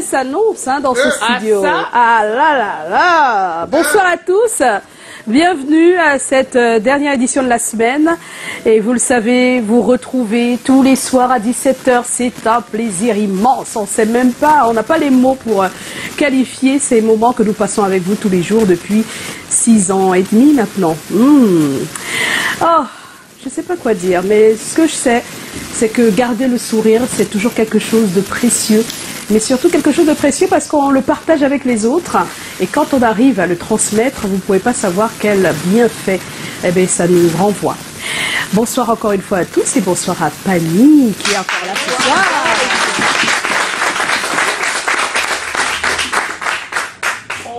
S'annonce dans ce studio. Ah là là là. Bonsoir à tous. Bienvenue à cette dernière édition de la semaine. Et vous le savez, vous retrouvez tous les soirs à 17 h. C'est un plaisir immense. On sait même pas, on n'a pas les mots pour qualifier ces moments que nous passons avec vous tous les jours depuis 6 ans et demi maintenant. Oh, je ne sais pas quoi dire, mais ce que je sais, c'est que garder le sourire, c'est toujours quelque chose de précieux. Mais surtout quelque chose de précieux parce qu'on le partage avec les autres. Et quand on arrive à le transmettre, vous ne pouvez pas savoir quel bienfait ça nous renvoie. Bonsoir encore une fois à tous et bonsoir à Pani qui est encore là ce soir.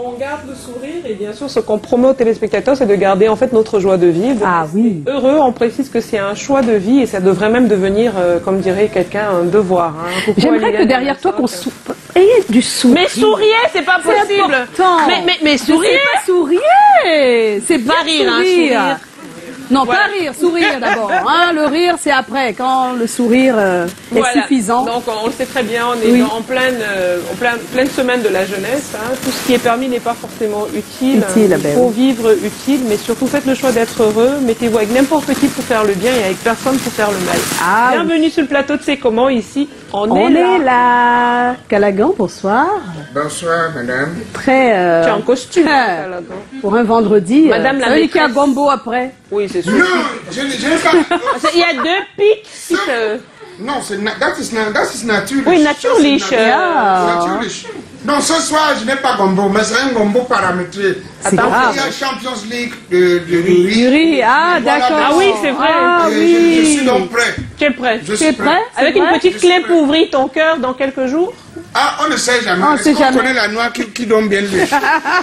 On garde le sourire et bien sûr ce qu'on promet aux téléspectateurs c'est de garder en fait notre joie de vivre. Ah oui. Heureux, on précise que c'est un choix de vie et ça devrait même devenir, comme dirait quelqu'un, un devoir. J'aimerais que derrière toi qu'on ait du sourire. Mais souriez, c'est pas possible. Mais souriez. C'est pas souriez. C'est pas rire, sourire. Non, voilà. Pas rire, sourire d'abord. Le rire, c'est après, quand le sourire est suffisant. Donc, on le sait très bien, on est en pleine semaine de la jeunesse. Tout ce qui est permis n'est pas forcément utile. Il faut vivre utile, mais surtout faites le choix d'être heureux. Mettez-vous avec n'importe qui pour faire le bien et avec personne pour faire le mal. Bienvenue sur le plateau de C'est comment ici. On est là. Calagan, bonsoir. Bonsoir, madame. Très. Tu es en costume, Calagan. Pour un vendredi. Madame la maîtresse. Il y a gombo après. Oui, c'est sûr. Non, je n'ai pas. Il y a 2 pics. Non, that is naturel. Oui, naturel. Non, ce soir, je n'ai pas gombo, mais c'est un gombo paramétré. Attends, il y a Champions League de riz. Ah, d'accord. Ah oui, c'est vrai. Je suis donc prêt. Tu es prêt? Je suis prêt. Avec une petite clé pour ouvrir ton cœur dans quelques jours? Ah, on ne sait jamais. Est-ce qu'on connaît la noix qui donne bien l'huile?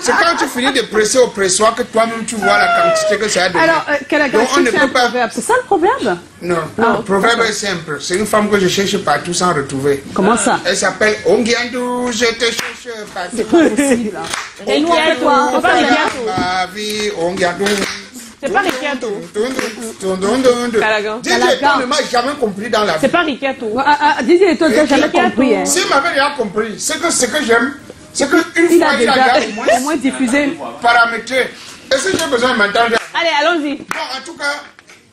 C'est quand tu finis de presser au pressoir que toi-même tu vois la quantité que ça a donné. Alors, Calagan, on ne peut pas. C'est ça le problème? Non, le proverbe est simple. C'est une femme que je cherche partout sans retrouver. Comment ça? Elle s'appelle Ongiandou, je te cherche partout. C'est pas possible. Et nous, on fait quoi? C'est pas ma vie, Ongiandou. C'est pas Ricciato. Calagan ne m'a jamais compris dans la vie. C'est pas Ricciato. Didier, toi, tu n'as jamais compris. S'il m'avait déjà compris, ce que j'aime, c'est qu'une fois il a au moins diffusé. Paramétré. Est-ce que j'ai besoin de m'entendre? Allez, allons-y. Bon, en tout cas,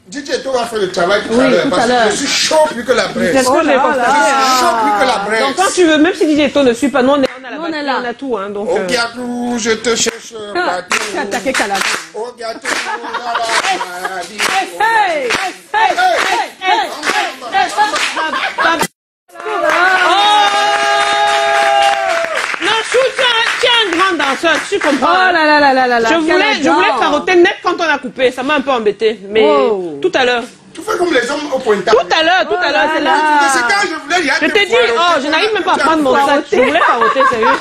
Didier Eto va faire le travail tout à l'heure. Parce que je suis chaud plus que la braise. C'est ce que j'ai constaté. Je suis chaud plus que la braise. Donc quand tu veux, même si Didier Eto ne suit pas, nous on est à la batterie, on a tout. Donc, au gâteau, je te cherche partout. Tu as attaqué Calagan. Au gâteau, tu es un grand danseur, tu comprends? Oh là là là là là là. Je voulais carotter net quand on a coupé, ça m'a un peu embêté. Mais tout à l'heure. Tu fais comme les hommes au pointage. Tout à l'heure, c'est là. C'est quand je voulais y aller. Je t'ai dit, je n'arrive même pas à prendre mon sac. Je voulais carotter, sérieux.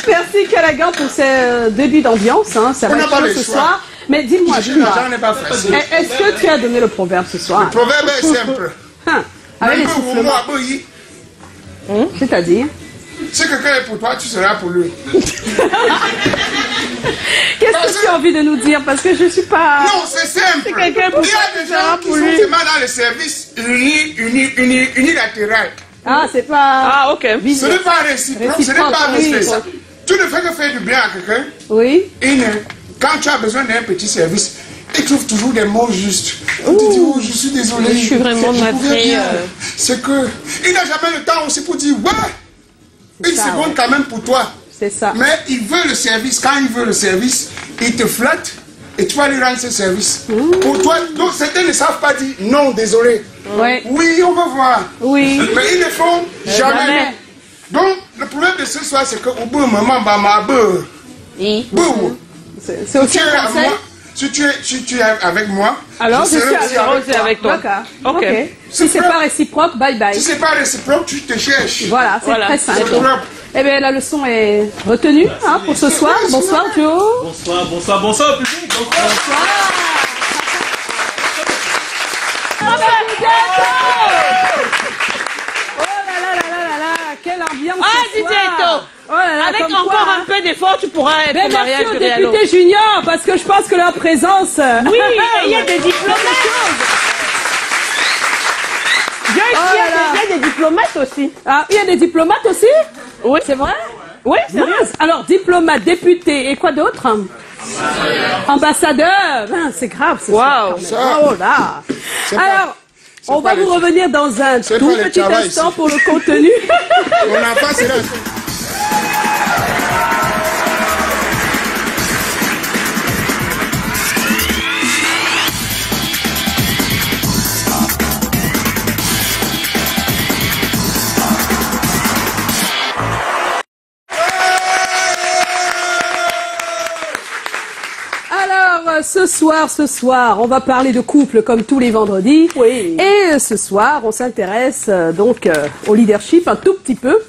Merci Calagan pour ce début d'ambiance. Ça va être chaud ce soir. Mais dis-moi, est-ce que tu as donné le proverbe ce soir? Le proverbe est simple. Avec les soufflements. C'est-à-dire? Si quelqu'un est pour toi, tu seras pour lui. Qu'est-ce que tu as envie de nous dire? Parce que je ne suis pas... Non, c'est simple. Il y a des gens qui sont seulement dans le service unilatéral. Ah, c'est pas... Ah, ok. Ce n'est pas réciproque, ce n'est pas vice-versa. Tu ne fais que faire du bien à quelqu'un. Oui. Et quand tu as besoin d'un petit service, il trouve toujours des mots justes. On te dit, oh, je suis désolé. Je suis vraiment navré. C'est que... Il n'a jamais le temps aussi pour dire, ouais. Une seconde quand même pour toi. C'est ça. Mais il veut le service. Quand il veut le service, il te flatte et tu vas lui rendre ce service. Pour toi, donc certains ne savent pas dire non, désolé. Oui, on va voir. Oui. Mais ils ne font jamais. Donc, le problème de ce soir, c'est que au bout d'un moment, c'est aussi un conseil. Si tu es avec moi, alors je serai aussi avec toi. D'accord. Ok. Si c'est pas réciproque, bye bye. Si c'est pas réciproque, tu te cherches. Voilà, c'est très simple. Eh bien, la leçon est retenue pour ce soir. Bonsoir, Joe. Bonsoir, public. Bonsoir. Oh là, quelle ambiance. Ah, DJ Eto. Oh là là, avec encore un peu d'effort, tu pourras être au mariage de Réalo. Merci aux députés juniors, parce que je pense que leur présence... Oui, il y a des diplomates. Il y a des diplomates aussi. Ah, il y a des diplomates aussi? Oui. C'est vrai? Oui, c'est vrai. Alors, diplomate, député, et quoi d'autre? Ambassadeur. C'est grave, ce wow. Oh là. Alors, on va vous revenir dans un tout petit instant pour le contenu. On n'a pas cela. Ce soir, on va parler de couple comme tous les vendredis. Oui. Et ce soir, on s'intéresse donc au leadership un tout petit peu.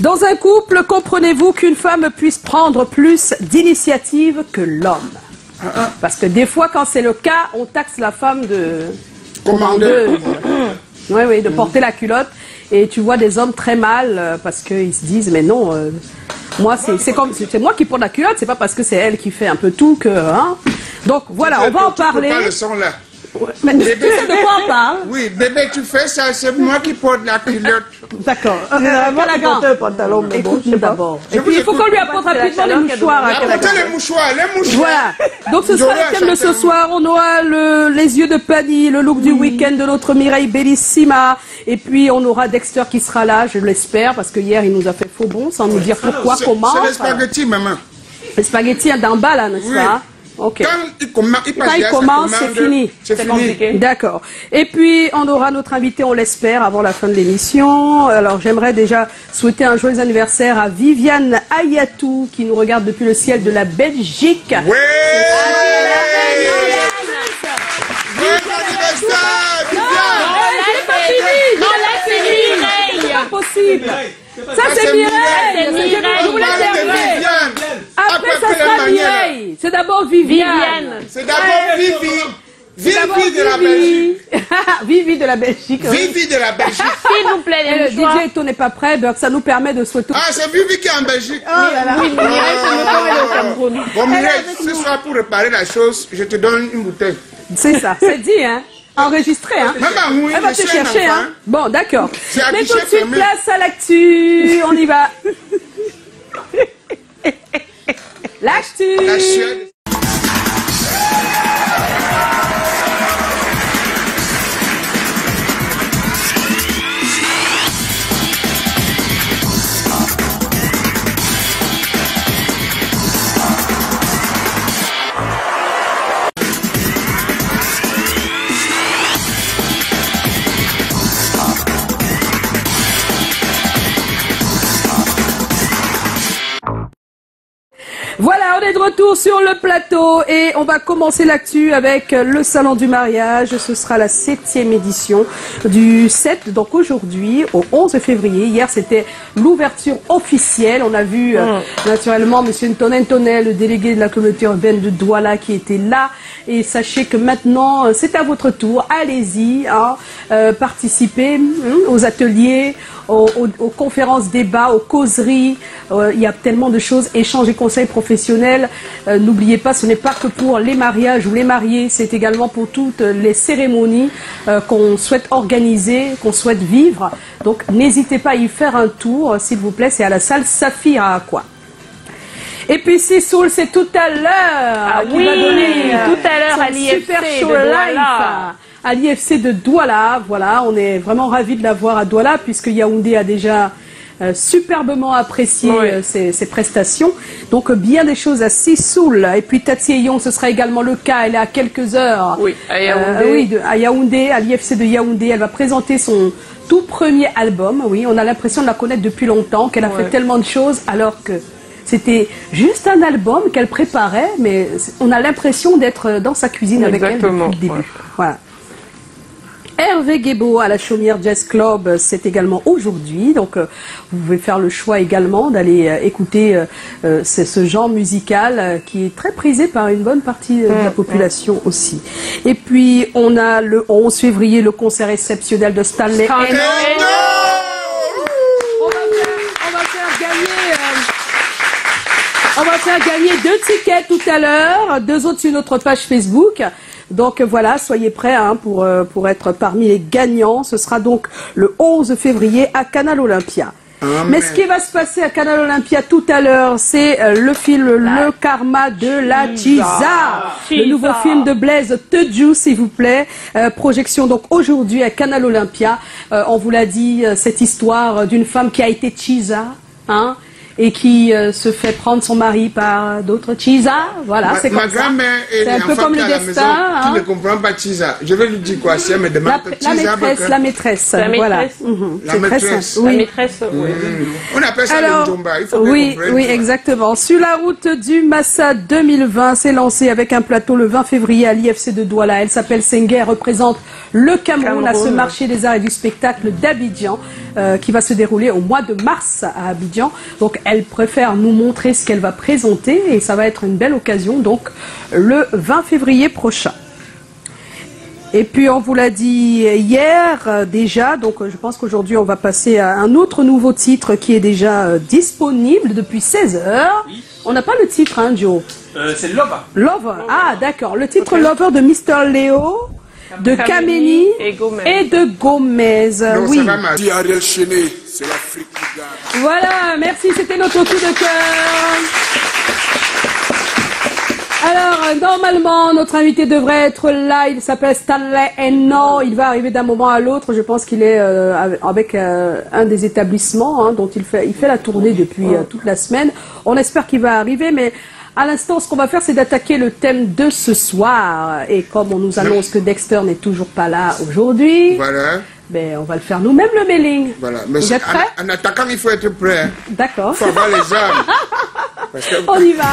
Dans un couple, comprenez-vous qu'une femme puisse prendre plus d'initiative que l'homme? Parce que des fois, quand c'est le cas, on taxe la femme de commandeuse. Oui, de porter la culotte. Et tu vois des hommes très mal parce qu'ils se disent, mais non... moi, c'est moi qui porte la culotte, c'est pas parce que c'est elle qui fait un peu tout que... Hein. Donc voilà, on va en parler. Pas le son là. Mais tu sais de quoi on parle? Oui, bébé, tu fais ça, c'est moi qui porte la culotte. D'accord. Voilà, porte un pantalon, mais bon, d'abord. Et puis il faut qu'on lui apporte rapidement les mouchoirs. Apportez les mouchoirs. Voilà. Donc ce sera le thème de ce soir. On aura les yeux de Paddy, le look du week-end de notre Mireille Bellissima. Et puis on aura Dexter qui sera là, je l'espère, parce que hier il nous a fait faux bon, sans nous dire pourquoi, comment. C'est les spaghettis, maman. Les spaghettis d'en bas là, n'est-ce pas? Okay. Quand il commence, c'est fini. C'est compliqué. D'accord. Et puis, on aura notre invité, on l'espère, avant la fin de l'émission. Alors, j'aimerais déjà souhaiter un joyeux anniversaire à Viviane Ayatou, qui nous regarde depuis le ciel de la Belgique. Ouais! C'est pas possible. Ça, c'est Mireille. Je vous laisse terminer. Après, ça sera Mireille. C'est d'abord Viviane. C'est d'abord Vivi. Vivi de la Belgique. Vivi de la Belgique. Vivi de la Belgique. S'il vous plaît, les DJ Eto n'est pas prêt, donc ça nous permet de souhaiter... Ah, c'est Vivi qui est en Belgique. Oh là là. Oui, Mireille, ça me permet au Cameroun. Bon, Mireille, ce soir, pour réparer la chose, je te donne une bouteille. C'est ça, c'est dit, hein. Enregistré, hein. Maman, oui, elle va te chercher, hein. Bon, d'accord. Mais tout de suite, fermé. place à l'actu. On y va. L'actu. La Suède. Voilà, on est de retour sur le plateau et on va commencer l'actu avec le salon du mariage. Ce sera la 7e édition du 7, donc aujourd'hui au 11 février. Hier, c'était l'ouverture officielle. On a vu naturellement M. Ntonel, le délégué de la communauté urbaine de Douala qui était là. Et sachez que maintenant, c'est à votre tour. Allez-y, hein, participez aux ateliers, aux conférences débats, aux causeries. Il y a tellement de choses, échanges et conseils professionnels. N'oubliez pas, ce n'est pas que pour les mariages ou les mariés, c'est également pour toutes les cérémonies qu'on souhaite organiser, qu'on souhaite vivre. Donc n'hésitez pas à y faire un tour, s'il vous plaît, c'est à la salle Saphir à Aqua. Et puis Sisoul, c'est tout à l'heure qui va donner tout à l'heure à l'IFC de Douala. À l'IFC de Douala, voilà, on est vraiment ravis de la voir à Douala puisque Yaoundé a déjà superbement apprécié ses prestations. Donc bien des choses à Sisoul. Et puis Tati Eyon, ce sera également le cas. Elle est à quelques heures. Oui, à Yaoundé. À Yaoundé, à l'IFC de Yaoundé. Elle va présenter son tout premier album. Oui, on a l'impression de la connaître depuis longtemps, qu'elle a fait tellement de choses alors que C'était juste un album qu'elle préparait, mais on a l'impression d'être dans sa cuisine avec elle depuis le début. Voilà. Hervé Guébeau à la Chaumière Jazz Club, c'est également aujourd'hui. Donc, vous pouvez faire le choix également d'aller écouter ce genre musical qui est très prisé par une bonne partie de la population aussi. Et puis, on a le 11 février le concert exceptionnel de Stanley Eno. On va faire gagner 2 tickets tout à l'heure, 2 autres sur notre page Facebook. Donc voilà, soyez prêts pour être parmi les gagnants. Ce sera donc le 11 février à Canal Olympia. Mais ce qui va se passer à Canal Olympia tout à l'heure, c'est le film Le Karma de la Chiza. Le nouveau film de Blaise Tedjou, s'il vous plaît. Projection donc aujourd'hui à Canal Olympia. On vous l'a dit, cette histoire d'une femme qui a été Chiza, et qui se fait prendre son mari par d'autres Chiza. Voilà, c'est comme ça. Ma grand-mère est un peu comme le destin. Qui ne comprend pas Chiza. Je vais lui dire quoi si elle me demande la maîtresse. Voilà. La maîtresse. Oui. La maîtresse, oui. On appelle ça le Njomba. Il faut oui, exactement. Sur la route du Massa 2020, c'est lancé avec un plateau le 20 février à l'IFC de Douala. Elle s'appelle Senghé, elle représente le Cameroun à ce marché des arts et du spectacle d'Abidjan qui va se dérouler au mois de mars à Abidjan. Donc elle préfère nous montrer ce qu'elle va présenter et ça va être une belle occasion donc le 20 février prochain. Et puis on vous l'a dit hier déjà, donc je pense qu'aujourd'hui on va passer à un autre nouveau titre qui est déjà disponible depuis 16 heures. Oui. On n'a pas le titre, Joe. C'est Lover. Lover, ah d'accord. Le titre Lover de Mr. Léo, de Kameni et de Gomez. Non, oui. Ariel Chenet, c'est l'Afrique qui gagne. Voilà, merci, c'était notre coup de cœur. Alors, normalement, notre invité devrait être là. Il s'appelle Stanley Eno. Il va arriver d'un moment à l'autre. Je pense qu'il est avec un des établissements dont il fait la tournée depuis toute la semaine. On espère qu'il va arriver, mais à l'instant, ce qu'on va faire, c'est d'attaquer le thème de ce soir. Et comme on nous annonce que Dexter n'est toujours pas là aujourd'hui, ben, on va le faire nous-mêmes, le mailing. Voilà. Mais vous êtes prêts? En attaquant, il faut être prêt. D'accord. Il faut avoir les armes. On y va.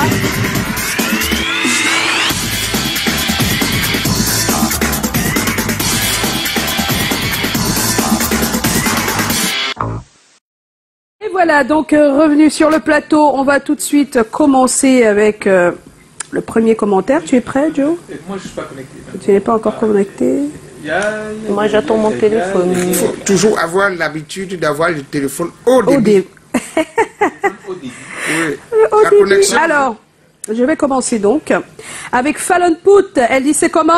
Et voilà, donc revenu sur le plateau, on va tout de suite commencer avec le premier commentaire. Tu es prêt, Joe? Moi, je ne suis pas connecté. Tu n'es pas encore connecté? Moi, j'attends mon téléphone. Il faut toujours avoir l'habitude d'avoir le téléphone au début. La connexion. Alors, je vais commencer donc avec Fallon Put. Elle dit c'est comment?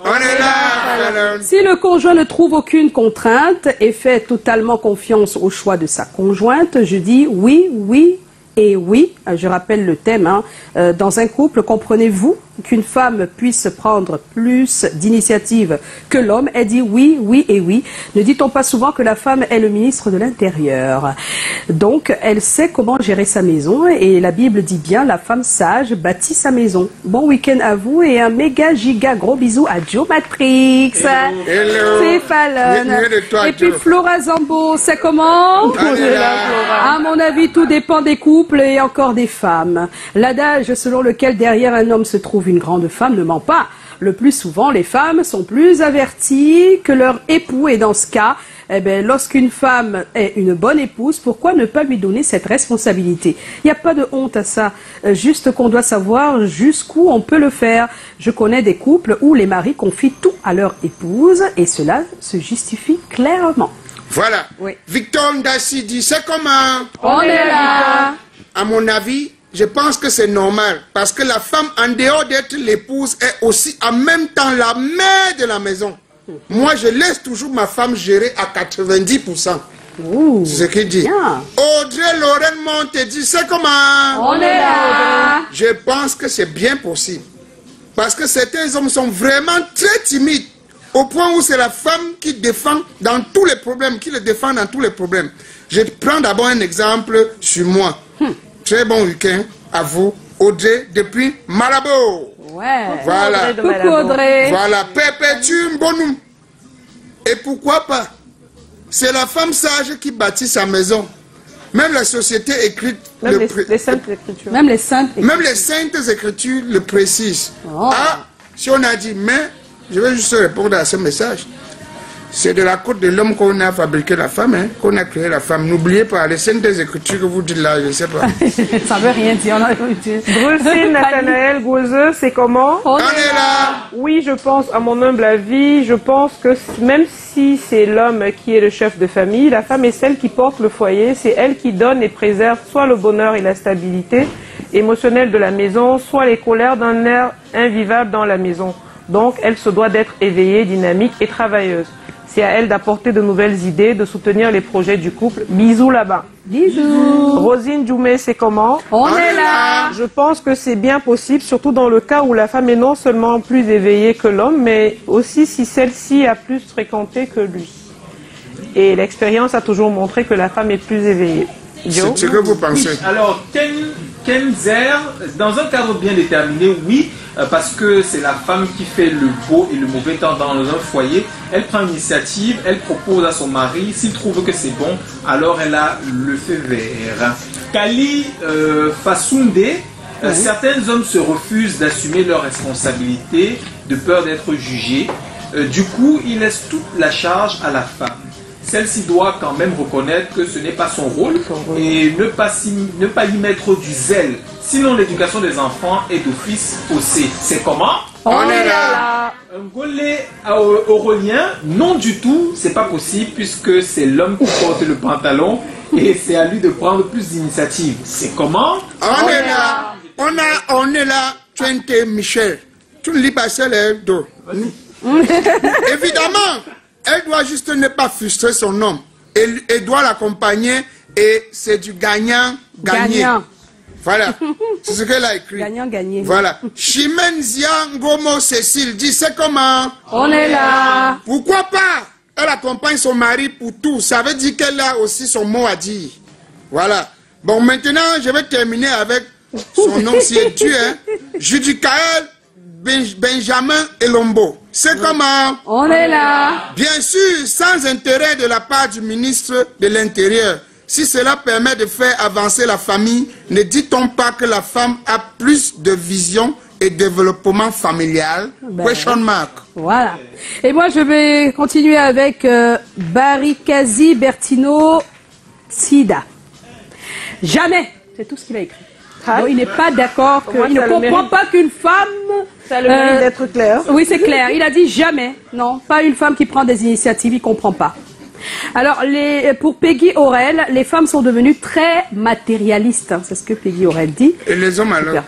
On est là, Fallon. Si le conjoint ne trouve aucune contrainte et fait totalement confiance au choix de sa conjointe, je dis oui, oui et oui. Je rappelle le thème. Dans un couple, comprenez-vous qu'une femme puisse prendre plus d'initiative que l'homme? Elle dit oui, oui et oui. Ne dit-on pas souvent que la femme est le ministre de l'Intérieur? Donc, elle sait comment gérer sa maison et la Bible dit bien, la femme sage bâtit sa maison. Bon week-end à vous et un méga giga gros bisou à Joe Matrix. Hello. C'est Fallon. Et puis Flora Zambo, c'est comment? À mon avis, tout dépend des couples et encore des femmes. L'adage selon lequel derrière un homme se trouve une grande femme ne ment pas. Le plus souvent, les femmes sont plus averties que leur époux. Et dans ce cas, lorsqu'une femme est une bonne épouse, pourquoi ne pas lui donner cette responsabilité? Il n'y a pas de honte à ça. Juste qu'on doit savoir jusqu'où on peut le faire. Je connais des couples où les maris confient tout à leur épouse et cela se justifie clairement. Voilà. Oui. Victor Ndassi dit, c'est comment? On est là. À mon avis, je pense que c'est normal, parce que la femme, en dehors d'être l'épouse, est aussi en même temps la mère de la maison. Moi, je laisse toujours ma femme gérer à 90%. C'est ce qu'il dit. Bien. Audrey Lorraine Monte dit, c'est comment? On est là. Je pense que c'est bien possible. Parce que certains hommes sont vraiment très timides, au point où c'est la femme qui défend dans tous les problèmes, qui le défend dans tous les problèmes. Je prends d'abord un exemple sur moi. Très bon week-end à vous, Audrey, depuis Malabo. Ouais. Voilà. Coucou Audrey. Voilà, Perpétuum Bonum. Et pourquoi pas? C'est la femme sage qui bâtit sa maison. Même la société écrite... Même les saintes écritures. Même les saintes écritures. Même les saintes écritures le précisent. Oh. Ah, si on a dit, mais, je vais juste répondre à ce message. C'est de la côte de l'homme qu'on a fabriqué la femme, hein, qu'on a créé la femme. N'oubliez pas, les saintes écritures que vous dites là, je ne sais pas. Ça veut rien dire. Brulcine, Nathanaël, Gozeux, c'est comment? On est là. Oui, je pense, à mon humble avis, je pense que même si c'est l'homme qui est le chef de famille, la femme est celle qui porte le foyer, c'est elle qui donne et préserve soit le bonheur et la stabilité émotionnelle de la maison, soit les colères d'un air invivable dans la maison. Donc, elle se doit d'être éveillée, dynamique et travailleuse. C'est à elle d'apporter de nouvelles idées, de soutenir les projets du couple. Bisous là-bas. Bisous. Rosine Djoumé, c'est comment? On est là. Je pense que c'est bien possible, surtout dans le cas où la femme est non seulement plus éveillée que l'homme, mais aussi si celle-ci a plus fréquenté que lui. Et l'expérience a toujours montré que la femme est plus éveillée. C'est ce que vous pensez. Oui. Alors, Kenzer, dans un cadre bien déterminé, oui, parce que c'est la femme qui fait le beau et le mauvais temps dans un foyer. Elle prend l'initiative, elle propose à son mari, s'il trouve que c'est bon, alors elle a le feu vert. Kali Fasounde, certains hommes se refusent d'assumer leurs responsabilités de peur d'être jugés. Du coup, ils laissent toute la charge à la femme. Celle-ci doit quand même reconnaître que ce n'est pas son rôle et ne pas y mettre du zèle. Sinon, l'éducation des enfants est d'office faussée. C'est comment? On est là. Un golé aurélien? Non du tout, c'est pas possible puisque c'est l'homme qui porte le pantalon et c'est à lui de prendre plus d'initiative. C'est comment? On est là. On est là. Tu es Michel. Tu ne lis pas ça, les dos. Évidemment. Elle doit juste ne pas frustrer son homme. Elle doit l'accompagner et c'est du gagnant-gagné. Voilà, c'est ce qu'elle a écrit. Gagnant-gagné. Voilà. Chimenzia Ngomo Cécile dit c'est comment? On est là. Pourquoi pas? Elle accompagne son mari pour tout. Ça veut dire qu'elle a aussi son mot à dire. Voilà. Bon, maintenant, je vais terminer avec son nom si est Dieu. Hein? Judicaël Benjamin Elombo. C'est comment? On est là. Bien sûr, sans intérêt de la part du ministre de l'Intérieur. Si cela permet de faire avancer la famille, ne dit-on pas que la femme a plus de vision et développement familial? Question mark. Voilà. Et moi, je vais continuer avec Barikazi Bertino Sida. Jamais. C'est tout ce qu'il a écrit. Donc, il n'est pas d'accord, il ne comprend pas qu'une femme... Ça a le mérite d'être clair. Oui, c'est clair. Il a dit jamais. Non, pas une femme qui prend des initiatives, il ne comprend pas. Alors, pour Peggy Aurel, les femmes sont devenues très matérialistes. Hein, c'est ce que Peggy Aurel dit. Et les hommes alors?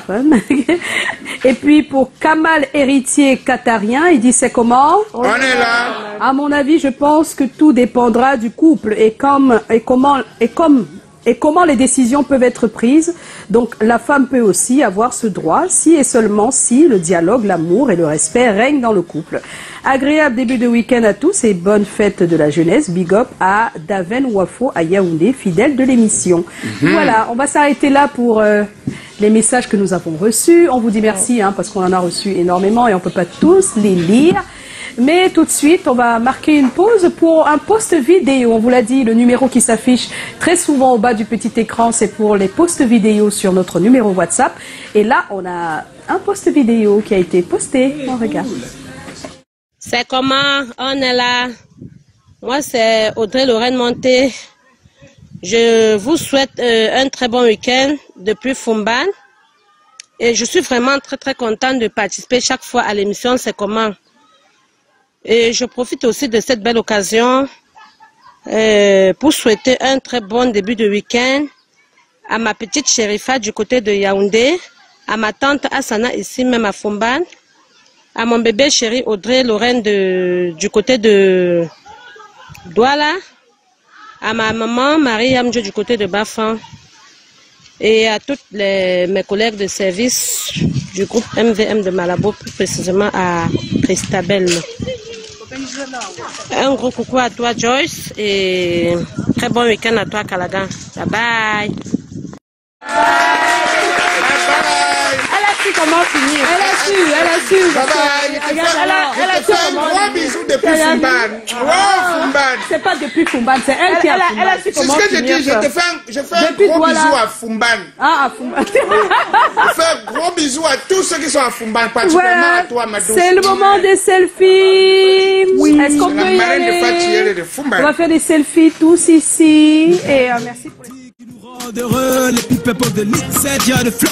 Et puis, pour Kamal Héritier Qatarien, il dit c'est comment? On est là. À mon avis, je pense que tout dépendra du couple et comment les décisions peuvent être prises. Donc la femme peut aussi avoir ce droit si et seulement si le dialogue, l'amour et le respect règnent dans le couple. Agréable début de week-end à tous et bonne fête de la jeunesse. Big up à Daven Wafo à Yaoundé, fidèle de l'émission. Voilà, on va s'arrêter là pour les messages que nous avons reçus. On vous dit merci parce qu'on en a reçu énormément et on ne peut pas tous les lire. Mais tout de suite, on va marquer une pause pour un post vidéo. On vous l'a dit, le numéro qui s'affiche très souvent au bas du petit écran, c'est pour les posts vidéo sur notre numéro WhatsApp. Et là, on a un post vidéo qui a été posté. On regarde. C'est comment? On est là. Moi, c'est Audrey Lorraine Monté. Je vous souhaite un très bon week-end depuis Fumban. Et je suis vraiment très, très contente de participer chaque fois à l'émission C'est comment? Et je profite aussi de cette belle occasion pour souhaiter un très bon début de week-end à ma petite Chérifa du côté de Yaoundé, à ma tante Asana ici même à Fumban, à mon bébé chéri Audrey Lorraine du côté de Douala, à ma maman Marie Amjo du côté de Bafan et à toutes mes collègues de service du groupe MVM de Malabo, plus précisément à Christabel. Un gros coucou à toi Joyce et très bon week-end à toi Calagan. Bye bye. À la su comment finir. Elle a su. Elle a fait un gros bisou depuis Fumban. C'est pas depuis Fumban, c'est elle qui a Fumban. Elle a su comment finir. C'est ce que je dis, je fais un gros bisou à Fumban. Ah, à Fumban. Je fais un gros bisou à tous ceux qui sont à Fumban, particulièrement à toi, ma douce. C'est le moment des selfies. Oui. Est-ce qu'on peut y aller? On va faire des selfies tous ici. Et merci pour les... Heureux, les people de l'I7, y'a le flow.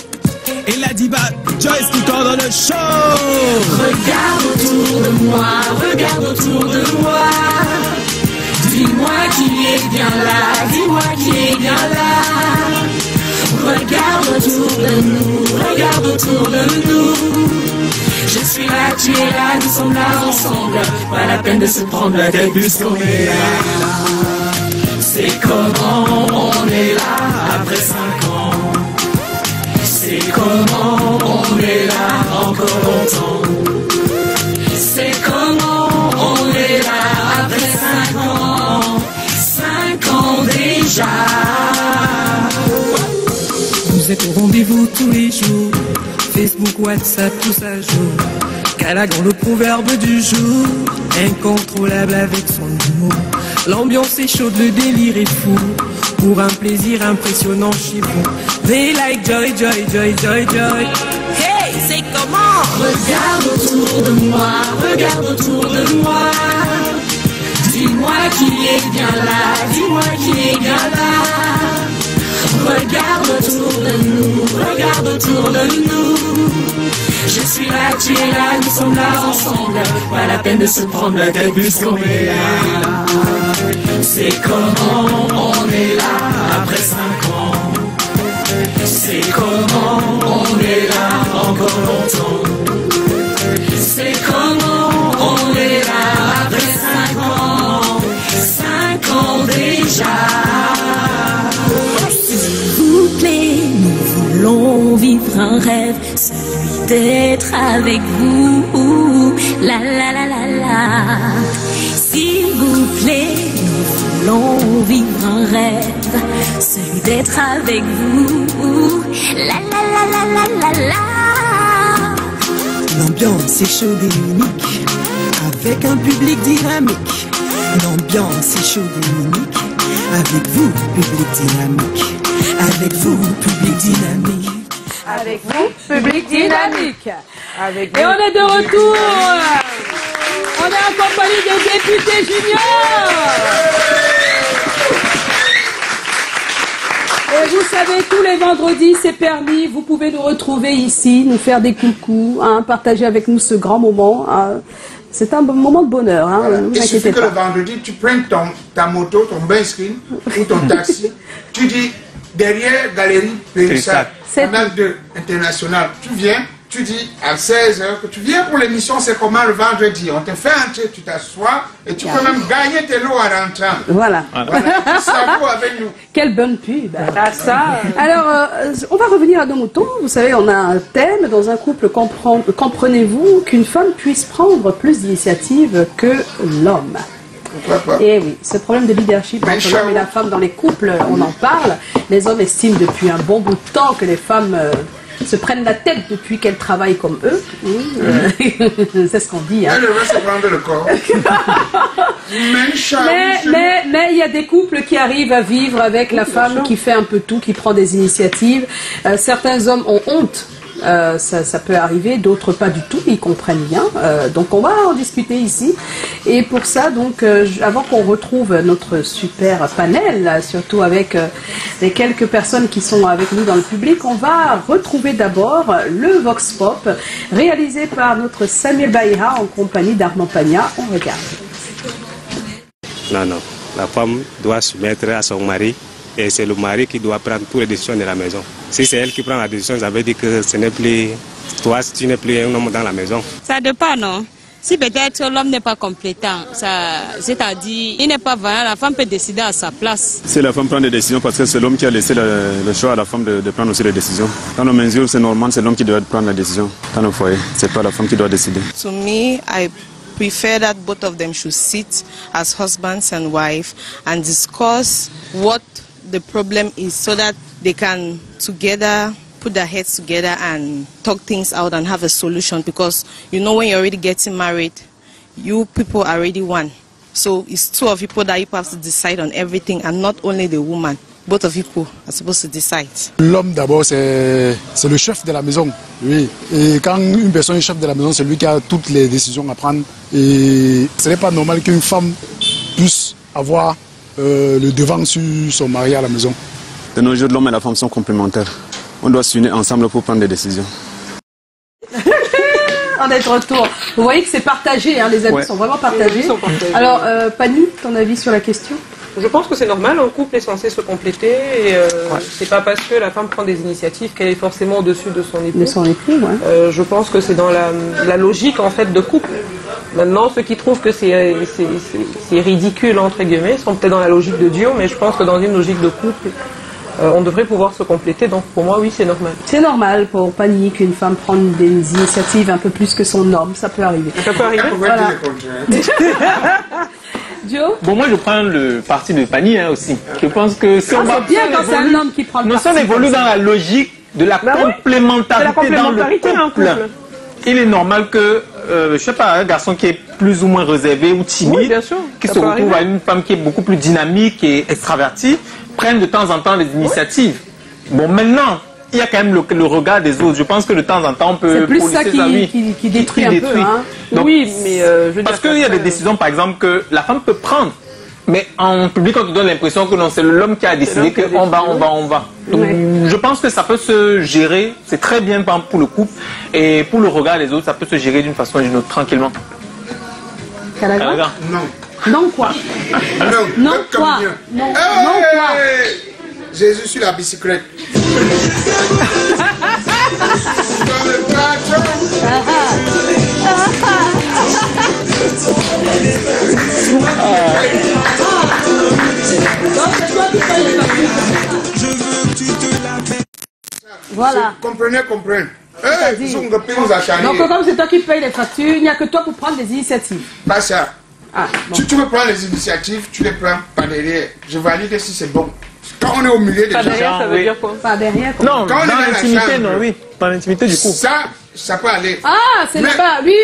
Et la diva Joyce qui dans le show. Regarde autour de moi, regarde autour de moi. Dis-moi qui est bien là, dis-moi qui est bien là. Regarde autour de nous, regarde autour de nous. Je suis là, tu es là, nous sommes là ensemble. Pas la peine de se prendre la tête puisqu'on est là. C'est comment on est là après 5 ans. C'est comment on est là encore longtemps. C'est comment on est là après 5 ans. 5 ans déjà. Vous êtes au rendez-vous tous les jours. Facebook, WhatsApp, tout ça joue. Calagan, le proverbe du jour. Incontrôlable avec son humour. L'ambiance est chaude, le délire est fou. Pour un plaisir impressionnant chez vous. They like joy, joy, joy, joy, joy. Hey, c'est comment? Regarde autour de moi, regarde autour de moi. Dis-moi qui est bien là, dis-moi qui est bien là. Regarde autour de nous, regarde autour de nous. Je suis là, tu es là, nous sommes là ensemble. Pas la peine de se prendre la tête puisqu'on est là. C'est comment on est là après 5 ans. C'est comment on est là encore longtemps. C'est comment on est là après 5 ans. 5 ans déjà. S'il vous plaît, nous voulons vivre un rêve, celui d'être avec vous. La la la la la. S'il vous plaît, nous voulons vivre un rêve, celui d'être avec vous. La la la la la la la. L'ambiance est chaude et unique, avec un public dynamique. L'ambiance est chaude et unique, avec vous, public dynamique. Avec vous, public dynamique. Avec vous, public dynamique. Avec Et on est de retour. On est en compagnie des députés juniors. Et vous savez, tous les vendredis, c'est permis. Vous pouvez nous retrouver ici, nous faire des coucous, partager avec nous ce grand moment. C'est un moment de bonheur. Voilà. Il suffit que le vendredi, tu prennes ta moto, ton bicycle ou ton taxi, tu dis derrière Galerie Périssat, Canal 2 International, tu viens. Tu dis à 16h que tu viens pour l'émission, c'est comment le vendredi. On te fait entrer, tu t'assois et tu peux même gagner tes lots à rentrant. Voilà. Ça vaut avec nous. Quelle bonne pub. Ça. Alors, on va revenir à nos moutons. Vous savez, on a un thème dans un couple. Comprenez-vous qu'une femme puisse prendre plus d'initiative que l'homme? Pourquoi pas? Et oui, ce problème de leadership entre l'homme et la femme dans les couples, on en parle. Les hommes estiment depuis un bon bout de temps que les femmes se prennent la tête depuis qu'elles travaillent comme eux. C'est ce qu'on dit. Elle devrait se prendre le corps. Mais il y a des couples qui arrivent à vivre avec la femme qui fait un peu tout, qui prend des initiatives. Certains hommes ont honte. Ça peut arriver, d'autres pas du tout, ils comprennent bien. Donc on va en discuter ici. Et pour ça, donc, avant qu'on retrouve notre super panel, surtout avec les quelques personnes qui sont avec nous dans le public, on va retrouver d'abord le Vox Pop, réalisé par notre Samuel Baïra en compagnie d'Armand Pagna. On regarde. Non, la femme doit se mettre à son mari. Et c'est le mari qui doit prendre toutes les décisions de la maison. Si c'est elle qui prend la décision, ça veut dire que ce n'est plus toi, tu n'es plus un homme dans la maison. Ça dépend, non? Si peut-être l'homme n'est pas compétent, c'est-à-dire il n'est pas valable, la femme peut décider à sa place. Si la femme prend des décisions, parce que c'est l'homme qui a laissé le choix à la femme de prendre aussi les décisions. Dans nos mesures, c'est normal, c'est l'homme qui doit prendre la décision. Dans nos foyers, c'est pas la femme qui doit décider. To me, I prefer that both of them should sit as husbands and wife and discuss what the problem is so that they can together put their heads together and talk things out and have a solution, because you know when you're already getting married, you people are already one. So it's two of you people that you have to decide on everything, and not only the woman. Both of you are supposed to decide. L'homme d'abord c'est le chef de la maison, oui. Et quand une personne est chef de la maison, c'est lui qui a toutes les décisions à prendre. Et ce n'est pas normal qu'une femme puisse avoir le devant sur son mari à la maison. De nos jours, l'homme et la femme sont complémentaires. On doit s'unir ensemble pour prendre des décisions. On est de retour. Vous voyez que c'est partagé, hein, les avis sont vraiment partagés. Sont partagés. Alors, Pani, ton avis sur la question? Je pense que c'est normal, un couple est censé se compléter et c'est pas parce que la femme prend des initiatives qu'elle est forcément au-dessus de son époux. De son époux, ouais. Je pense que c'est dans la logique en fait de couple. Maintenant, ceux qui trouvent que c'est ridicule entre guillemets sont peut-être dans la logique de Dieu, mais je pense que dans une logique de couple, on devrait pouvoir se compléter. Donc pour moi, oui, c'est normal. C'est normal pour Pani qu'une femme prenne des initiatives un peu plus que son homme. Ça peut arriver. Ça peut arriver. Voilà. Joe? Bon, moi je prends le parti de Pani aussi. Je pense que si on va c'est bien quand c'est un homme qui prend le parti. Nous sommes évolués dans la logique de la complémentarité dans le couple. Il est normal que, je sais pas, un garçon qui est plus ou moins réservé ou timide, qui se retrouve à une femme qui est beaucoup plus dynamique et extravertie, prenne de temps en temps des initiatives. Bon, maintenant, il y a quand même le regard des autres. Je pense que de temps en temps, on peut... C'est plus ça qui détruit un peu. Hein. Donc, oui, mais... parce qu'il y a des décisions, par exemple, que la femme peut prendre. Mais en public, on te donne l'impression que non, c'est l'homme qui a décidé qu'on va. Donc, je pense que ça peut se gérer. C'est très bien pour le couple. Et pour le regard des autres, ça peut se gérer d'une façon ou d'une autre, tranquillement. Non. Non quoi? Non. Non quoi? Non quoi? Jésus sur la bicyclette. Voilà. Comprenez. Donc comme c'est toi qui payes les factures, il n'y a que toi pour prendre des initiatives. Pas ça. Ah, bon. Tu veux prendre les initiatives, tu les prends par derrière. Je valide si c'est bon. Quand on est au milieu des gens... Pas derrière, ça veut dire quoi? Pas derrière, quoi. Non, dans l'intimité, non, oui. Dans l'intimité du couple. Ça peut aller. Ah, c'est là-bas. Lui,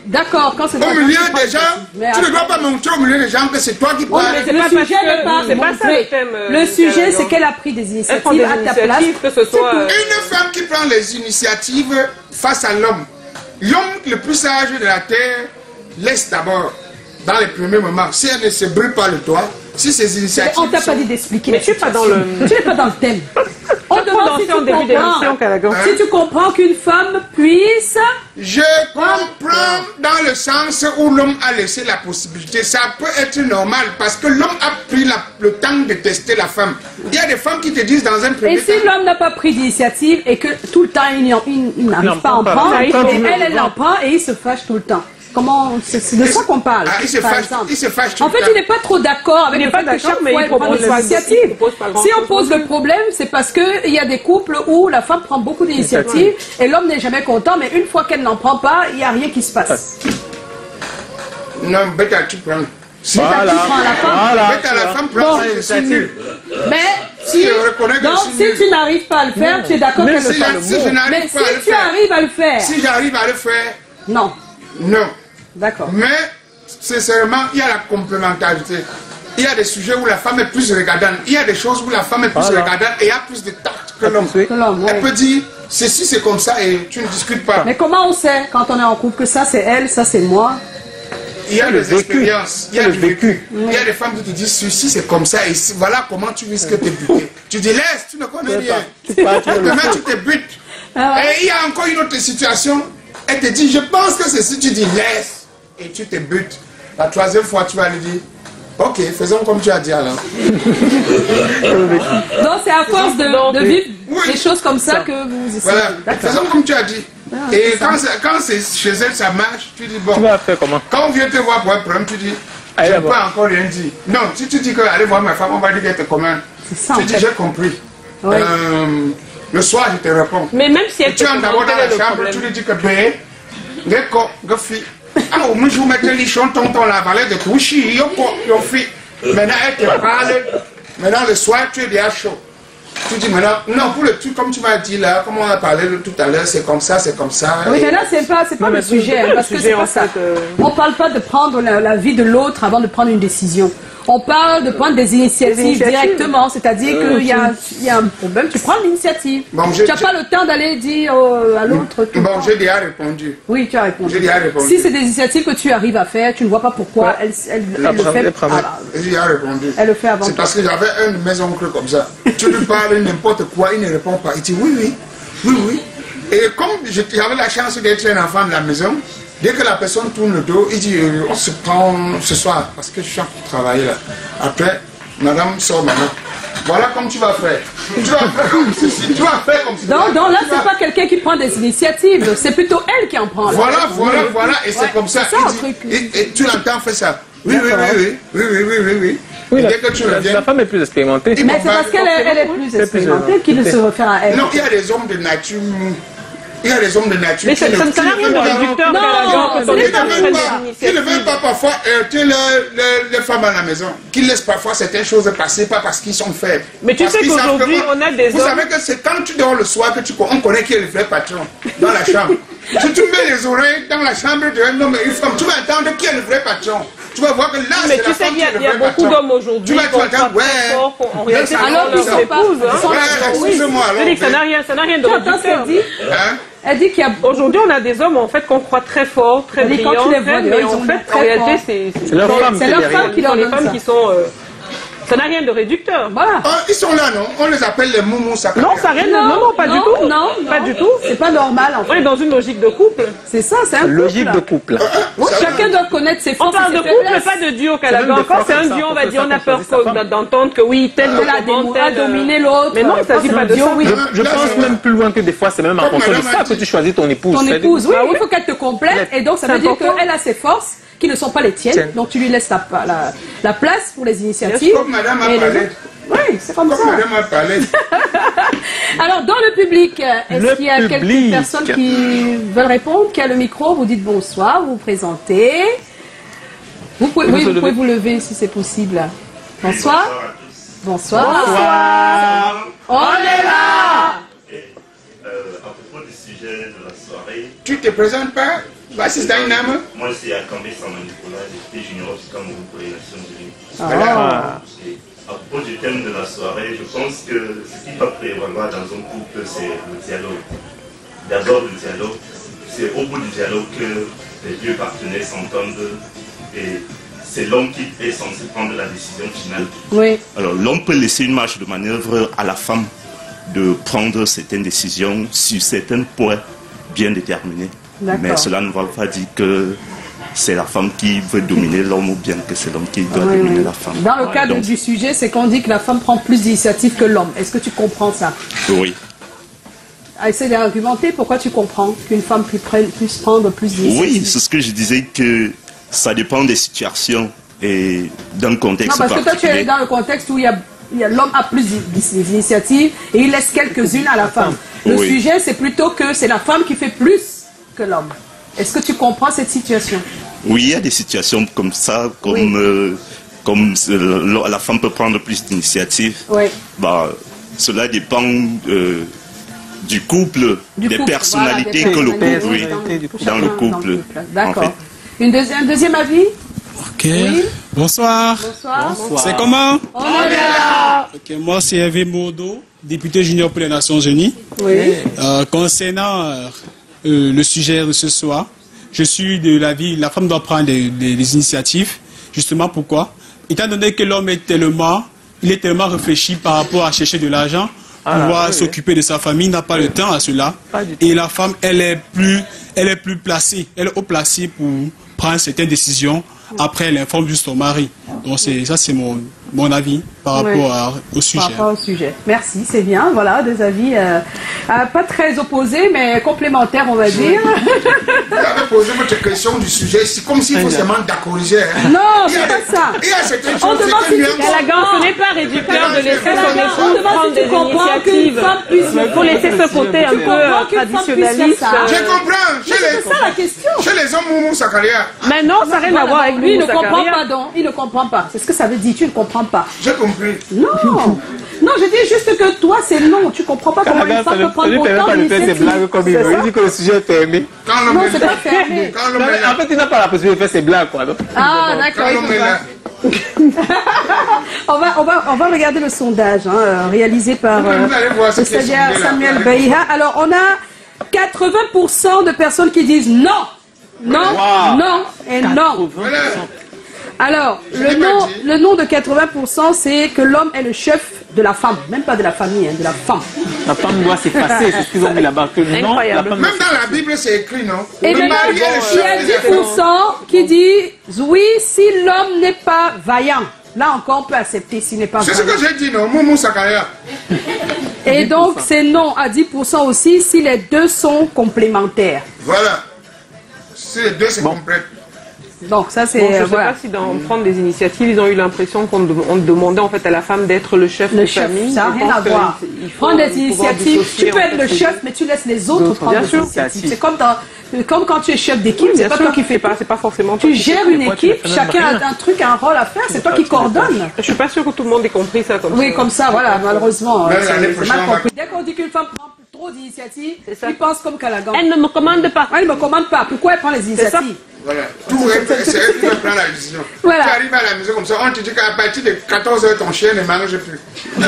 d'accord. Quand c'est au milieu des gens, tu ne dois pas montrer au milieu des gens que c'est toi qui parles. Le sujet n'est pas montré. Le sujet, c'est qu'elle a pris des initiatives à ta place. Une femme qui prend les initiatives face à l'homme. L'homme le plus sage de la terre laisse d'abord, dans les premiers moments, si elle ne se brûle pas le toit, si ces initiatives... On t'a pas dit d'expliquer. Mais tu n'es pas dans le... Tu n'es pas dans le thème. On demande si tu comprends qu'une femme puisse... Je comprends dans le sens où l'homme a laissé la possibilité. Ça peut être normal parce que l'homme a pris le temps de tester la femme. Il y a des femmes qui te disent dans un premier temps... Et si l'homme n'a pas pris d'initiative et que tout le temps il n'arrive pas à en prendre, et elle en prend et il se fâche tout le temps. Comment, c'est de ça qu'on parle. Il se fâche tout en fait, il n'est pas trop d'accord avec le fait que chaque fois il prend des initiatives. Si on pose le problème, c'est parce qu'il y a des couples où la femme prend beaucoup d'initiatives et l'homme n'est jamais content, mais une fois qu'elle n'en prend pas, il n'y a rien qui se passe. Non, bête à tu prends. Voilà. Bête à la femme prend l'initiative. Mais si tu n'arrives pas à le faire, tu es d'accord qu'elle le fasse. Mais si tu arrives à le faire. Si j'arrive à le faire. Non. Non. D'accord. Mais, sincèrement, il y a la complémentarité. Il y a des sujets où la femme est plus regardante. Il y a des choses où la femme est plus regardante et a plus de tact que l'homme. Elle peut dire, ceci c'est comme ça et tu ne discutes pas. Mais comment on sait, quand on est en couple, que ça c'est elle, ça c'est moi? Il y a des expériences, il y a du vécu. Il y a des femmes qui te disent, ceci c'est comme ça et voilà comment tu risques de te buter. Tu dis, laisse, tu ne connais rien. Demain tu te butes. Et il y a encore une autre situation. Elle te dit, je pense que c'est si tu dis laisse et tu te butes. La troisième fois, tu vas lui dire, ok, faisons comme tu as dit alors. Donc c'est à force de vivre des choses comme ça que vous essayez. Voilà, faisons comme tu as dit. Et quand c'est chez elle, ça marche, tu dis bon. Tu vas faire comment? Quand on vient te voir pour un problème, tu dis, je n'ai pas encore rien dit. Non, si tu dis que allez voir ma femme, on va dire qu'elle te commande. Tu dis, j'ai compris. Oui. Le soir, je te réponds. Mais même si elle tu entres d'abord dans la chambre, tu lui dis que bé, ah, au moins, je vous mets les chantons dans la vallée de Touchi, maintenant elle te parle, maintenant le soir, tu es déjà chaud. Tu dis maintenant, non, pour le truc, comme tu m'as dit là, comme on a parlé tout à l'heure, c'est comme ça, c'est comme ça. Oui, mais là, c'est pas le sujet, parce que c'est pas ça. On parle pas de prendre la vie de l'autre avant de prendre une décision. On parle de prendre des initiatives directement, c'est-à-dire qu'il y a un problème, tu prends l'initiative. Bon, tu n'as pas le temps d'aller dire à l'autre. Bon, j'ai déjà répondu. Oui, tu as répondu. J'ai déjà répondu. Si c'est des initiatives que tu arrives à faire, tu ne vois pas pourquoi elle le fait. J'ai déjà répondu. Elle le fait avant. C'est parce que j'avais un de mes oncles comme ça. Tu lui parles n'importe quoi, il ne répond pas. Il dit oui. Et comme j'avais la chance d'être un enfant de la maison, dès que la personne tourne le dos, il dit on se prend ce soir parce que je suis en train de travailler là. Après, madame sort maintenant. Voilà comme tu vas faire. Tu vas faire comme ceci. Tu vas faire comme ceci. Donc là, c'est pas quelqu'un qui prend des initiatives, c'est plutôt elle qui en prend. Voilà. Et c'est comme ça. Et tu l'entends faire ça. Oui. Oui, la femme est plus expérimentée. Mais c'est parce qu'elle est plus expérimentée qu'il se réfère à elle. Non, il y a des hommes de nature. Il y a des hommes de nature. Mais ça n'a rien de réducteur. Qui ne veulent pas parfois heurter les femmes à la maison. Qui laissent parfois certaines choses passer, pas parce qu'ils sont faibles. Mais tu sais qu'aujourd'hui, on a des hommes. Vous savez que c'est quand tu dors le soir que on connaît qui est le vrai patron dans la chambre. Si tu mets les oreilles dans la chambre d'un homme et une femme, tu vas entendre qui est le vrai patron. Tu vas voir que là, mais tu sais, il y a beaucoup d'hommes aujourd'hui qui sont très forts en réalité. Alors qu'ils sont épouses. Excusez-moi. Je dis que ça n'a rien de réducteur. Elle dit qu'il y a... Aujourd'hui, on a des hommes en fait qu'on croit très forts, très brillants, mais en fait, en réalité, c'est leur femme qui sont les femmes qui sont... Ça n'a rien de réducteur. Voilà. Ils sont là, non? On les appelle les moumous sacrés. Non, ça rien. Non, pas du tout. Non, pas du tout. C'est pas normal. En fait. On est dans une logique de couple. C'est ça, c'est un couple. Logique de couple. Chacun doit connaître ses forces. On parle de couple, pas de duo, Calagan. Quand c'est un duo, on va dire, on a peur d'entendre que oui, tel a dominé l'autre. Mais non, il ne s'agit pas de ça. Je pense même plus loin que des fois, c'est même en fonction de ça que tu choisis ton épouse. Ton épouse, oui, il faut qu'elle te complète. Et donc, ça veut dire qu'elle a ses forces qui ne sont pas les tiennes. Donc, tu lui laisses la place pour les initiatives. Comme madame a parlé. Oui, c'est comme ça. Madame a parlé. Alors, dans le public, est-ce qu'il y a quelques personnes qui veulent répondre, qui a le micro? Vous dites bonsoir, vous vous présentez. Vous pouvez vous lever si c'est possible. Bonsoir. Bonsoir. On est là. À propos du sujet de la soirée. Tu te présentes pas? Voici Dynamo. Moi, c'est Akambé Samanicola, député junior du Cameroun pour les Nations Unies. À propos du thème de la soirée, je pense que ce qui va prévaloir dans un couple, c'est le dialogue. D'abord, le dialogue. C'est au bout du dialogue que les deux partenaires s'entendent et c'est l'homme qui est censé prendre la décision finale. Oui. Alors, l'homme peut laisser une marge de manœuvre à la femme de prendre certaines décisions sur certains points bien déterminés. Mais cela ne va pas dire que c'est la femme qui veut dominer l'homme ou bien que c'est l'homme qui doit dominer la femme. Dans le cadre du sujet, c'est qu'on dit que la femme prend plus d'initiative que l'homme. Est-ce que tu comprends ça? Oui. Essaye d'argumenter pourquoi tu comprends qu'une femme puisse prendre plus d'initiative. Oui, c'est ce que je disais, que ça dépend des situations et d'un contexte particulier. Non, parce que toi tu es dans le contexte où l'homme a plus d'initiatives et il laisse quelques-unes à la femme. Le sujet, c'est plutôt que c'est la femme qui fait plus que l'homme. Est-ce que tu comprends cette situation? Oui, il y a des situations comme ça, comme la femme peut prendre plus d'initiatives. Oui. Cela dépend du couple, des personnalités que le couple, dans le couple. D'accord. En fait. Un deuxième avis? Ok. Oui. Bonsoir. C'est comment? On est là. Ok, moi c'est Hervé Mourdo, député junior pour les Nations Unies. Oui. Concernant le sujet de ce soir, je suis de l'avis la femme doit prendre des initiatives. Justement pourquoi? Étant donné que l'homme est tellement réfléchi par rapport à chercher de l'argent, pouvoir s'occuper de sa famille, n'a pas le temps à cela. Et la femme, elle est plus placée, elle est haut placée pour prendre certaines décisions. Après, elle informe juste son mari. Donc ça, c'est mon avis par rapport au sujet. Par rapport au sujet. Merci, c'est bien. Voilà, des avis pas très opposés, mais complémentaires, on va dire. Vous avez posé votre question du sujet, c'est comme s'il faut seulement d'accordiger. Non, c'est pas ça. Il y a certaines choses. On demande si ce n'est pas réducteur de laisser son épouse prendre des initiatives. Il faut laisser ce côté un peu traditionnaliste. Je comprends. C'est ça la question. Chez les hommes, Moumou Sakaria. Mais non, ça n'a rien à voir avec lui. Il ne comprend pas, donc. Il ne comprend pas. C'est ce que ça veut dire. Tu ne comprends pas. J'ai compris. Non. Non, je dis juste que toi, c'est non. Tu comprends pas comment une femme peut prendre autant d'initiatives. C'est blagues comme il veut. Il dit que le sujet est fermé. Non, c'est pas fermé. En fait, il n'a pas la possibilité de faire ses blagues, quoi. Ah, d'accord. On va regarder le sondage réalisé par le stagiaire Samuel Baïha. Alors, on a 80% de personnes qui disent non, non, non et non. Alors, le non de 80%, c'est que l'homme est le chef de la femme, même pas de la famille, de la femme. La femme doit s'effacer, c'est ce qu'ils ont mis là-bas. Incroyable. Même dans la Bible, c'est écrit, non? Et maintenant, il y a 10% qui disent oui, si l'homme n'est pas vaillant. Là encore, on peut accepter s'il n'est pas vaillant. C'est ce que j'ai dit, non? Moumou Sakaya. Et donc, c'est non à 10% aussi si les deux sont complémentaires. Voilà. Si les deux se complètent. Donc ça c'est... je ne sais pas si dans prendre des initiatives, ils ont eu l'impression qu'on demandait en fait à la femme d'être le chef de famille. Ça n'a rien à voir. Prendre des initiatives, tu peux être le chef, mais tu laisses les autres prendre des initiatives. C'est comme quand tu es chef d'équipe, c'est pas toi qui fais pas, c'est pas forcément. Tu gères une équipe, chacun a un truc, un rôle à faire, c'est toi qui coordonnes. Je suis pas sûre que tout le monde ait compris ça comme ça. Oui, comme ça, voilà, malheureusement. C'est mal compris. Dès qu'on dit qu'une femme prend trop d'initiatives, ils pensent comme Calagan. Elle ne me commande pas. Elle ne me commande pas. Pourquoi elle prend les initiatives? Voilà, tout c'est elle qui doit prendre la décision. Voilà. Tu arrives à la maison comme ça, on te dit qu'à partir de 14h, ton chien ne mange plus. Hey,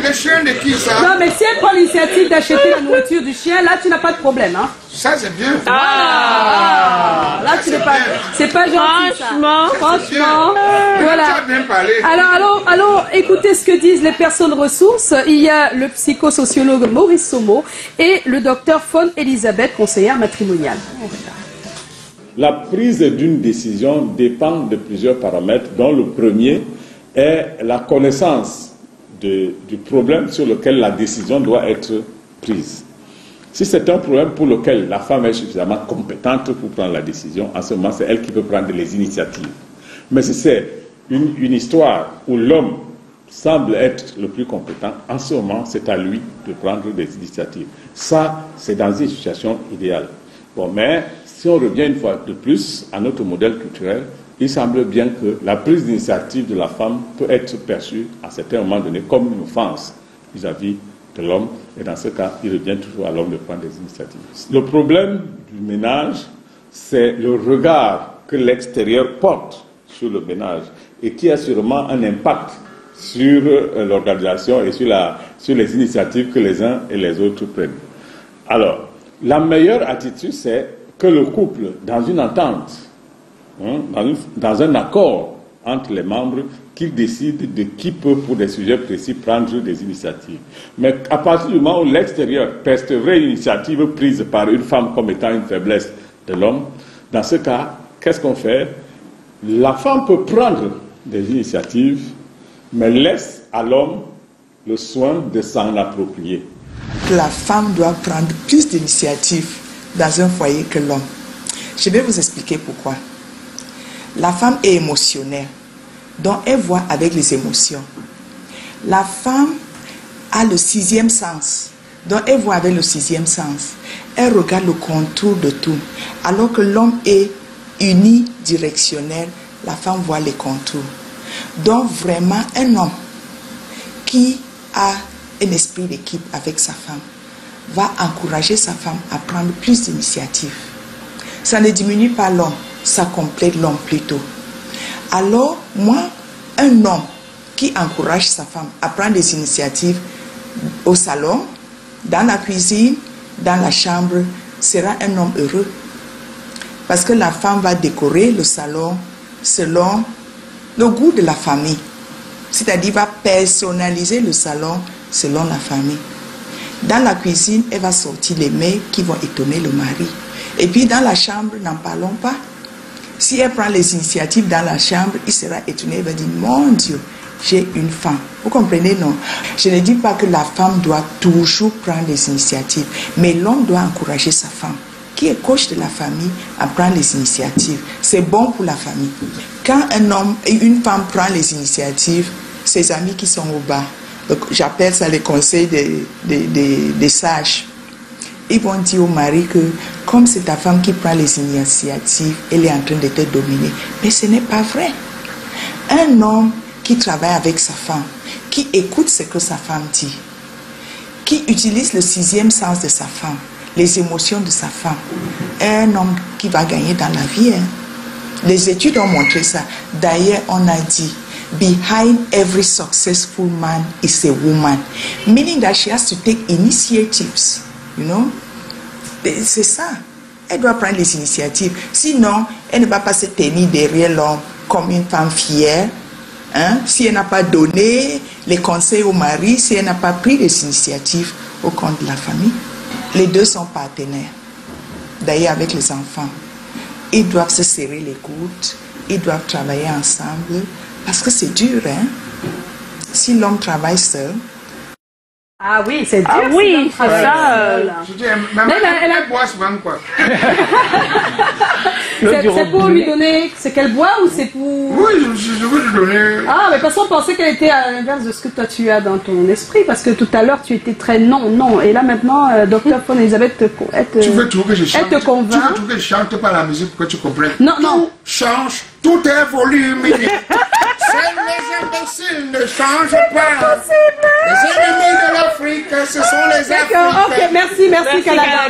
le chien de qui ça? Non, mais si elle prend l'initiative d'acheter la nourriture du chien, là tu n'as pas de problème. Hein? Ça c'est bien. Là tu n'es pas. C'est pas gentil. Franchement. Voilà. Bien parlé. Alors, écoutez ce que disent les personnes ressources. Il y a le psychosociologue Maurice Somo et le docteur Faune Elisabeth, conseillère matrimoniale. La prise d'une décision dépend de plusieurs paramètres, dont le premier est la connaissance du problème sur lequel la décision doit être prise. Si c'est un problème pour lequel la femme est suffisamment compétente pour prendre la décision, en ce moment, c'est elle qui peut prendre les initiatives. Mais si c'est une histoire où l'homme semble être le plus compétent, en ce moment, c'est à lui de prendre des initiatives. Ça, c'est dans une situation idéale. Bon, mais si on revient une fois de plus à notre modèle culturel, il semble bien que la prise d'initiative de la femme peut être perçue à certains moments donnés comme une offense vis-à-vis de l'homme. Et dans ce cas, il revient toujours à l'homme de prendre des initiatives. Le problème du ménage, c'est le regard que l'extérieur porte sur le ménage et qui a sûrement un impact sur l'organisation et sur les initiatives que les uns et les autres prennent. Alors, la meilleure attitude, c'est que le couple, dans une entente, dans un accord entre les membres, qu'ils décident de qui peut, pour des sujets précis, prendre des initiatives. Mais à partir du moment où l'extérieur percevrait une initiative prise par une femme comme étant une faiblesse de l'homme, dans ce cas, qu'est-ce qu'on fait? La femme peut prendre des initiatives, mais laisse à l'homme le soin de s'en approprier. La femme doit prendre plus d'initiatives dans un foyer que l'homme. Je vais vous expliquer pourquoi. La femme est émotionnelle, donc elle voit avec les émotions. La femme a le sixième sens, donc elle voit avec le sixième sens. Elle regarde le contour de tout, alors que l'homme est unidirectionnel, la femme voit les contours. Donc vraiment, un homme qui a un esprit d'équipe avec sa femme va encourager sa femme à prendre plus d'initiatives. Ça ne diminue pas l'homme, ça complète l'homme plutôt. Alors, moi, un homme qui encourage sa femme à prendre des initiatives au salon, dans la cuisine, dans la chambre, sera un homme heureux. Parce que la femme va décorer le salon selon le goût de la famille. C'est-à-dire va personnaliser le salon selon la famille. Dans la cuisine, elle va sortir les mets qui vont étonner le mari. Et puis dans la chambre, n'en parlons pas. Si elle prend les initiatives dans la chambre, il sera étonné, il va dire, mon Dieu, j'ai une femme. Vous comprenez, non? Je ne dis pas que la femme doit toujours prendre les initiatives, mais l'homme doit encourager sa femme, qui est coach de la famille, à prendre les initiatives. C'est bon pour la famille. Quand un homme et une femme prennent les initiatives, ses amis qui sont au bas, j'appelle ça les conseils des sages, ils vont dire au mari que comme c'est ta femme qui prend les initiatives, elle est en train de te dominer. Mais ce n'est pas vrai. Un homme qui travaille avec sa femme, qui écoute ce que sa femme dit, qui utilise le 6e sens de sa femme, les émotions de sa femme, est un homme qui va gagner dans la vie. Hein. Les études ont montré ça. D'ailleurs, on a dit, behind every successful man is a woman, meaning that she has to take initiatives, you know. C'est ça. Elle doit prendre les initiatives. Sinon, elle ne va pas se tenir derrière l'homme comme une femme fière. Hein? Si elle n'a pas donné les conseils au mari, si elle n'a pas pris les initiatives au compte de la famille. Les deux sont partenaires. D'ailleurs, avec les enfants, ils doivent se serrer les coudes, ils doivent travailler ensemble, parce que c'est dur, hein? Si l'homme travaille seul. Ah oui, c'est dur. Ah oui, c'est ça. Je dis, maman, elle boit souvent, quoi. C'est pour lui donner. C'est qu'elle boit ou c'est pour. Oui, je veux lui donner. Ah, mais parce qu'on pensait qu'elle était à l'inverse de ce que toi tu as dans ton esprit. Parce que tout à l'heure tu étais très non. Et là maintenant, Dr. Faune Elisabeth, tu veux tout que je chante. Elle te convainc. Tu veux tout que je chante par la musique pour que tu comprennes. Non, non. Change, tout est volumineux. Seuls les imbéciles ne changent pas. Les ennemis de l'Afrique, ce sont les Africains. D'accord, ok, merci Calaga.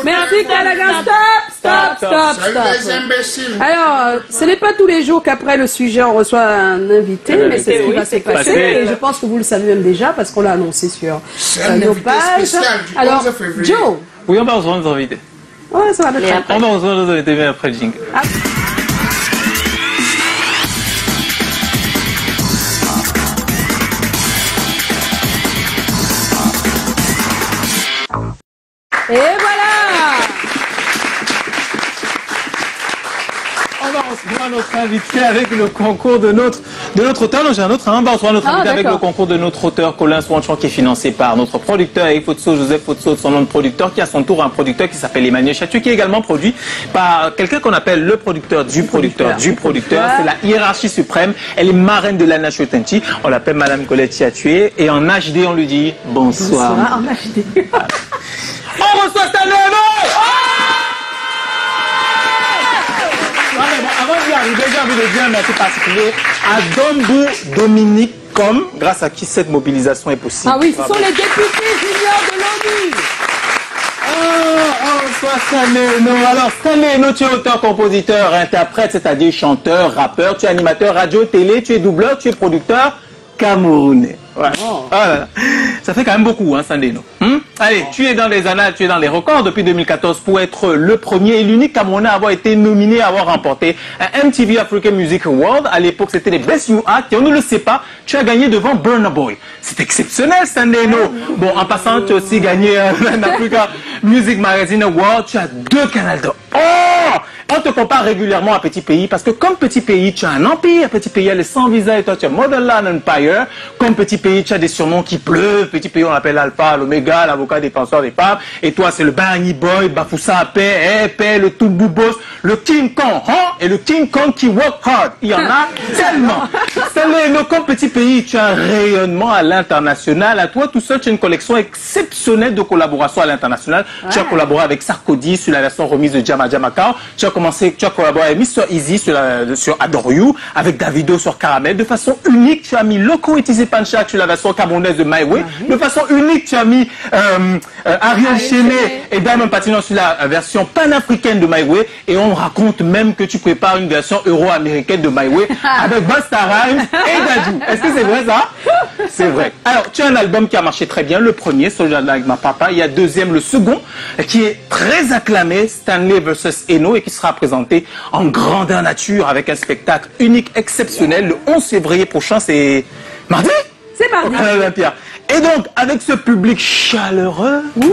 Merci Calaga, stop. Les imbéciles. Alors, ce n'est pas tous les jours qu'après le sujet on reçoit un invité, mais c'est ce qui va se passer. Et je pense que vous le savez même déjà parce qu'on l'a annoncé sur nos pages. Alors, Joe. Oui, on va rejoindre nos invités. Ouais, ça va être on va rejoindre nos invités après le jingle. Et voilà! On va recevoir notre invité avec le concours de notre auteur. Non, j'ai un autre. On va recevoir notre invité avec le concours de notre auteur, Colin Swanchan, qui est financé par notre producteur Eric Fotso, Joseph Fotso, son nom de producteur, qui a son tour un producteur qui s'appelle Emmanuel Chatu, qui est également produit par quelqu'un qu'on appelle le producteur du producteur du producteur. C'est la hiérarchie suprême. Elle est marraine de l'Anna Chotenchi. On l'appelle Madame Colette Chatué. Et en HD, on lui dit bonsoir. Bonsoir, en HD. On reçoit Stanley Eno! Avant d'y arriver, j'ai envie de dire un merci particulier à Dombo Dominique Com, grâce à qui cette mobilisation est possible. Ah oui, ce sont les députés juniors de l'ONU. On reçoit Stanley Eno. Alors, Stanley Eno, tu es auteur, compositeur, interprète, c'est-à-dire chanteur, rappeur, tu es animateur radio, télé, tu es doubleur, tu es producteur camerounais. Ouais. Oh. Voilà. Ça fait quand même beaucoup, hein, Stanley Eno. Allez, tu es dans les annales, tu es dans les records depuis 2014 pour être le premier et l'unique Camerounais à avoir été nominé, à avoir remporté un MTV African Music Award. À l'époque, c'était les Best You Act. Et on ne le sait pas, tu as gagné devant Burna Boy. C'est exceptionnel, Stanley Eno. Bon, en passant, tu as aussi gagné un Africa Music Magazine Award. Tu as 2 canals d'or. Oh! On te compare régulièrement à Petit Pays parce que comme Petit Pays, tu as un empire. Petit Pays, elle est sans visa et toi, tu as Motherland Empire. Comme Petit Pays, tu as des surnoms qui pleuvent. Petit Pays, on l'appelle l'Alpha, l'Oméga, l'avocat défenseur des femmes. Et toi, c'est le Barney Boy, Bafoussa Apé, le Toubou Boss, le King Kong, hein? Et le King Kong qui work hard. Il y en a tellement. Stanley, comme Petit Pays, tu as un rayonnement à l'international. À toi, tout seul, tu as une collection exceptionnelle de collaborations à l'international. Ouais. Tu as collaboré avec Sarkozy sur la version remise de Jama Jamakao. Tu as collaboré avec Mr. Easy sur Adore You, avec Davido sur Caramel. De façon unique, tu as mis Loco et Tizé Pancha sur la version camerounaise de My Way. De façon unique, tu as mis Ariel Chéné et Diamond Platinum sur la version panafricaine de My Way. Et on raconte même que tu prépares une version euro-américaine de My Way avec Busta Rhymes et Dadju. Est-ce que c'est vrai ça? C'est vrai. Alors, tu as un album qui a marché très bien. Le premier, Soldier Like My Papa. Il y a le second, qui est très acclamé, Stanley vs Eno, et qui sera présenté en grandeur nature avec un spectacle unique, exceptionnel. Le 11 février prochain, c'est mardi? C'est mardi. Et donc, avec ce public chaleureux, Eno.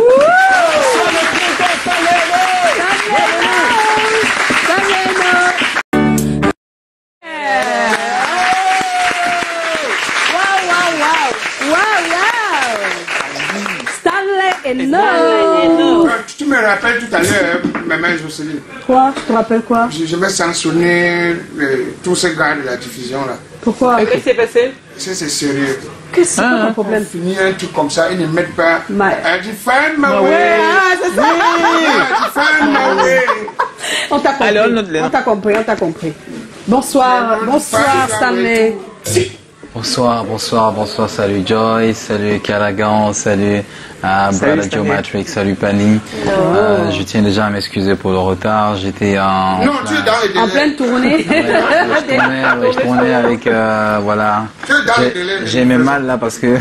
Tu me rappelles tout à l'heure, maman Jocelyne. Quoi? Tu te rappelles quoi? Je vais sanctionner tous ces gars de la diffusion là. Pourquoi? Qu'est-ce qui s'est passé? C'est sérieux. Qu'est-ce que c'est ton problème? Finir un truc comme ça, ils ne mettent pas. I define my way. C'est ça. I define my way. On t'a compris. On t'a compris. Bonsoir, Stanley. Bonsoir, salut Joy, salut Callaghan, salut Brother Joe Matrix, salut Pani. Je tiens déjà à m'excuser pour le retard, j'étais en pleine tournée. Je tournais avec, voilà. J'ai mes mal là parce que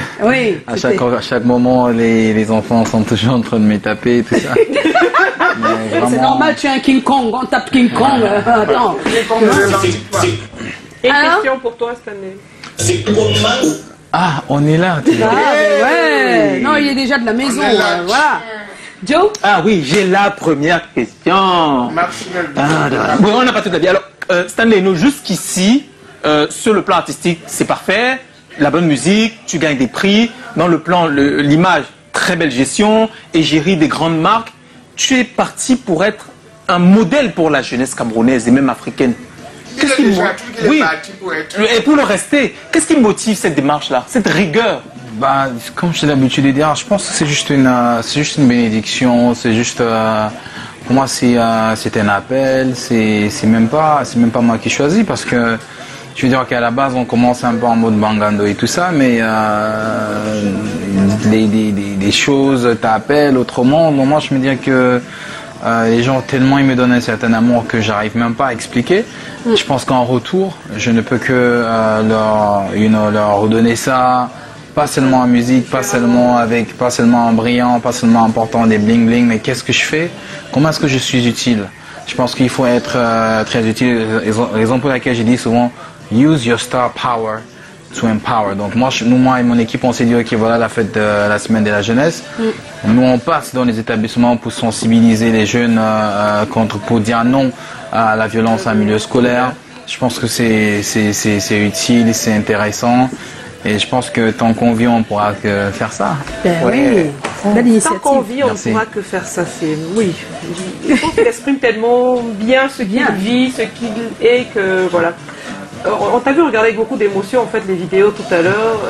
à chaque moment les enfants sont toujours en train de me taper et tout ça. Vraiment... C'est normal, tu es un King Kong, on tape King Kong. Attends. Et question pour toi, Stanley. Ah, on est là. Ouais. Non, il est déjà de la maison. Voilà. Joe? Ah oui, j'ai la première question. Bon, on n'a pas tout à dire. Alors, Stanley, nous, jusqu'ici, sur le plan artistique, c'est parfait. La bonne musique, tu gagnes des prix. Dans le plan, l'image, très belle gestion, égérie des grandes marques. Tu es parti pour être un modèle pour la jeunesse camerounaise et même africaine. Oui, et pour le rester, qu'est-ce qui motive cette démarche-là, cette rigueur? Bah, comme j'ai l'habitude de dire, je pense que c'est juste une bénédiction, c'est juste, pour moi c'est un appel, c'est même pas moi qui choisis parce que je veux dire qu'à la base on commence un peu en mode bangando et tout ça, mais des choses t'appellent autrement. Moi je me dis que les gens tellement ils me donnent un certain amour que j'arrive même pas à expliquer. Je pense qu'en retour, je ne peux que leur redonner ça, pas seulement en musique, pas seulement en brillant, pas seulement en portant des bling bling, mais qu'est-ce que je fais? Comment est-ce que je suis utile? Je pense qu'il faut être très utile. Raison pour laquelle je dis souvent, use your star power to empower. Donc moi et mon équipe, on s'est dit ok, voilà la fête de la semaine de la jeunesse. Nous on passe dans les établissements pour sensibiliser les jeunes pour dire non à la violence en milieu scolaire. Je pense que c'est utile, c'est intéressant. Et je pense que tant qu'on vit, on pourra que faire ça. Oui, belle initiative. Tant qu'on vit, on ne pourra que faire ça. Oui. Je pense qu'il exprime tellement bien ce qu'il vit, ce qu'il est, que voilà. On t'a vu regarder avec beaucoup d'émotion en fait les vidéos tout à l'heure.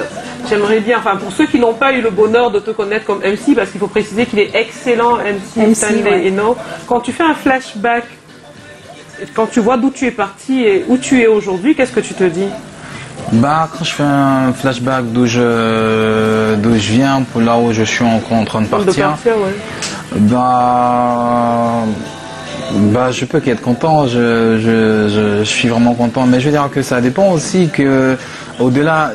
J'aimerais bien, enfin pour ceux qui n'ont pas eu le bonheur de te connaître comme MC, parce qu'il faut préciser qu'il est excellent MC Stanley Eno. Quand tu fais un flashback, quand tu vois d'où tu es parti et où tu es aujourd'hui, qu'est-ce que tu te dis? Bah, quand je fais un flashback d'où je viens pour là où je suis encore en train de partir, bah, je peux qu'être content. Je suis vraiment content, mais je veux dire que ça dépend aussi que au-delà,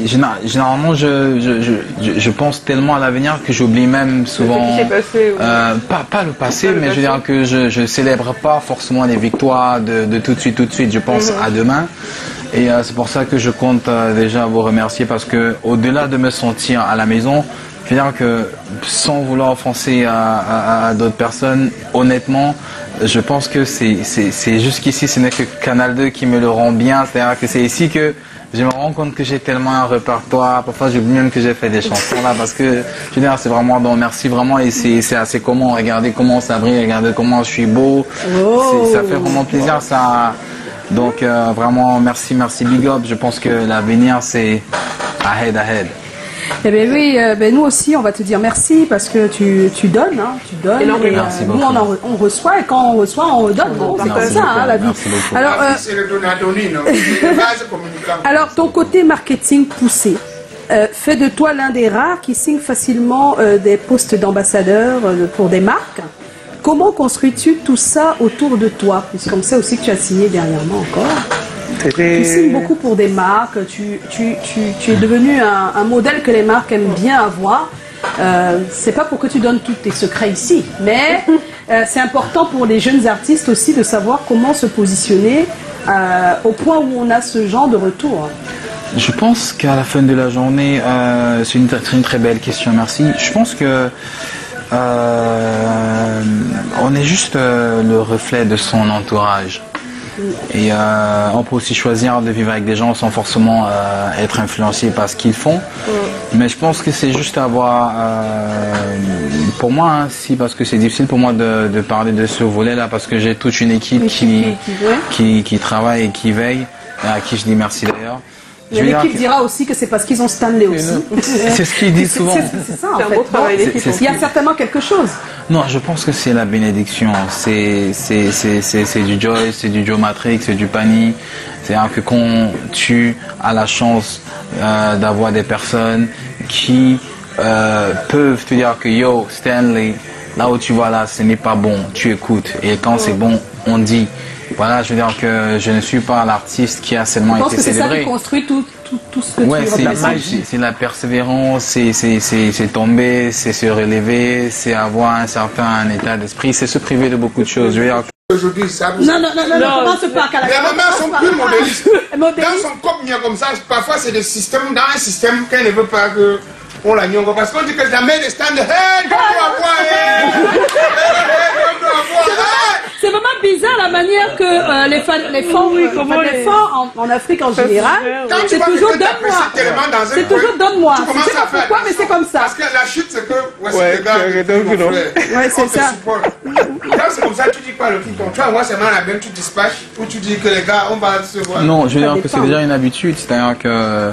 généralement je pense tellement à l'avenir que j'oublie même souvent. Ce qui s'est passé, pas le passé, mais je veux dire que je célèbre pas forcément les victoires de tout de suite. Je pense à demain. Et c'est pour ça que je compte déjà vous remercier parce que au-delà de me sentir à la maison, je veux dire que sans vouloir offenser à d'autres personnes, honnêtement, je pense que c'est jusqu'ici, ce n'est que Canal 2 qui me le rend bien. C'est-à-dire que c'est ici que je me rends compte que j'ai tellement un répertoire. Parfois, j'oublie même que j'ai fait des chansons là parce que je veux dire, c'est vraiment donc merci vraiment et c'est assez comment. Regardez comment ça brille, regardez comment je suis beau. Ça fait vraiment plaisir ça. Donc vraiment merci big up. Je pense que l'avenir c'est ahead. Eh bien oui, nous aussi on va te dire merci parce que tu donnes, tu donnes. Et nous on reçoit et quand on reçoit on redonne. C'est comme ça la vie. Alors ton côté marketing poussé fait de toi l'un des rares qui signe facilement des postes d'ambassadeur pour des marques. Comment construis-tu tout ça autour de toi? Puisqu'on sait aussi que tu as signé dernièrement encore. Tu signes beaucoup pour des marques, tu es devenu un modèle que les marques aiment bien avoir. C'est pas pour que tu donnes tous tes secrets ici, mais c'est important pour les jeunes artistes aussi de savoir comment se positionner au point où on a ce genre de retour. Je pense qu'à la fin de la journée, c'est une très belle question, merci. Je pense que on est juste le reflet de son entourage. Et on peut aussi choisir de vivre avec des gens sans forcément être influencé par ce qu'ils font. Mais je pense que c'est juste avoir, pour moi, parce que c'est difficile pour moi de parler de ce volet-là, parce que j'ai toute une équipe qui travaille et qui veille, à qui je dis merci d'ailleurs. L'équipe dira aussi que c'est parce qu'ils ont Stanley aussi. C'est ce qu'ils disent souvent. C'est ça en fait. Il y a certainement quelque chose. Non, je pense que c'est la bénédiction. C'est du Joy, c'est du Joe Matrix, c'est du Pani, C'est-à-dire que quand tu as la chance d'avoir des personnes qui peuvent te dire que yo, Stanley, là où tu vas là, ce n'est pas bon, tu écoutes. Et quand c'est bon, on dit. Voilà, je veux dire que je ne suis pas l'artiste qui a seulement été célébré. C'est ça qui construit tout ce que tu représentes. C'est la persévérance, c'est tomber, c'est se relever, c'est avoir un certain état d'esprit, c'est se priver de beaucoup de choses. Je veux dire aujourd'hui, ça vous... Non, commence pas. Les mamans sont plus modélistes. Dans son corps bien comme ça, parfois c'est des systèmes, dans un système qu'elle ne veut pas que on la nyongo. Parce qu'on dit que la mère est stand, hey, c'est vraiment bizarre la manière que les femmes en Afrique en général, c'est toujours donne-moi. C'est toujours donne-moi. Je sais pas pourquoi, mais c'est comme ça. Parce que la chute, c'est que ouais, c'est ça. Quand c'est comme ça, tu dis quoi le truc? Tu vas voir seulement la belle, tu dispatches, ou tu dis que les gars, on va se voir. Non, je veux dire que c'est déjà une habitude, c'est-à-dire que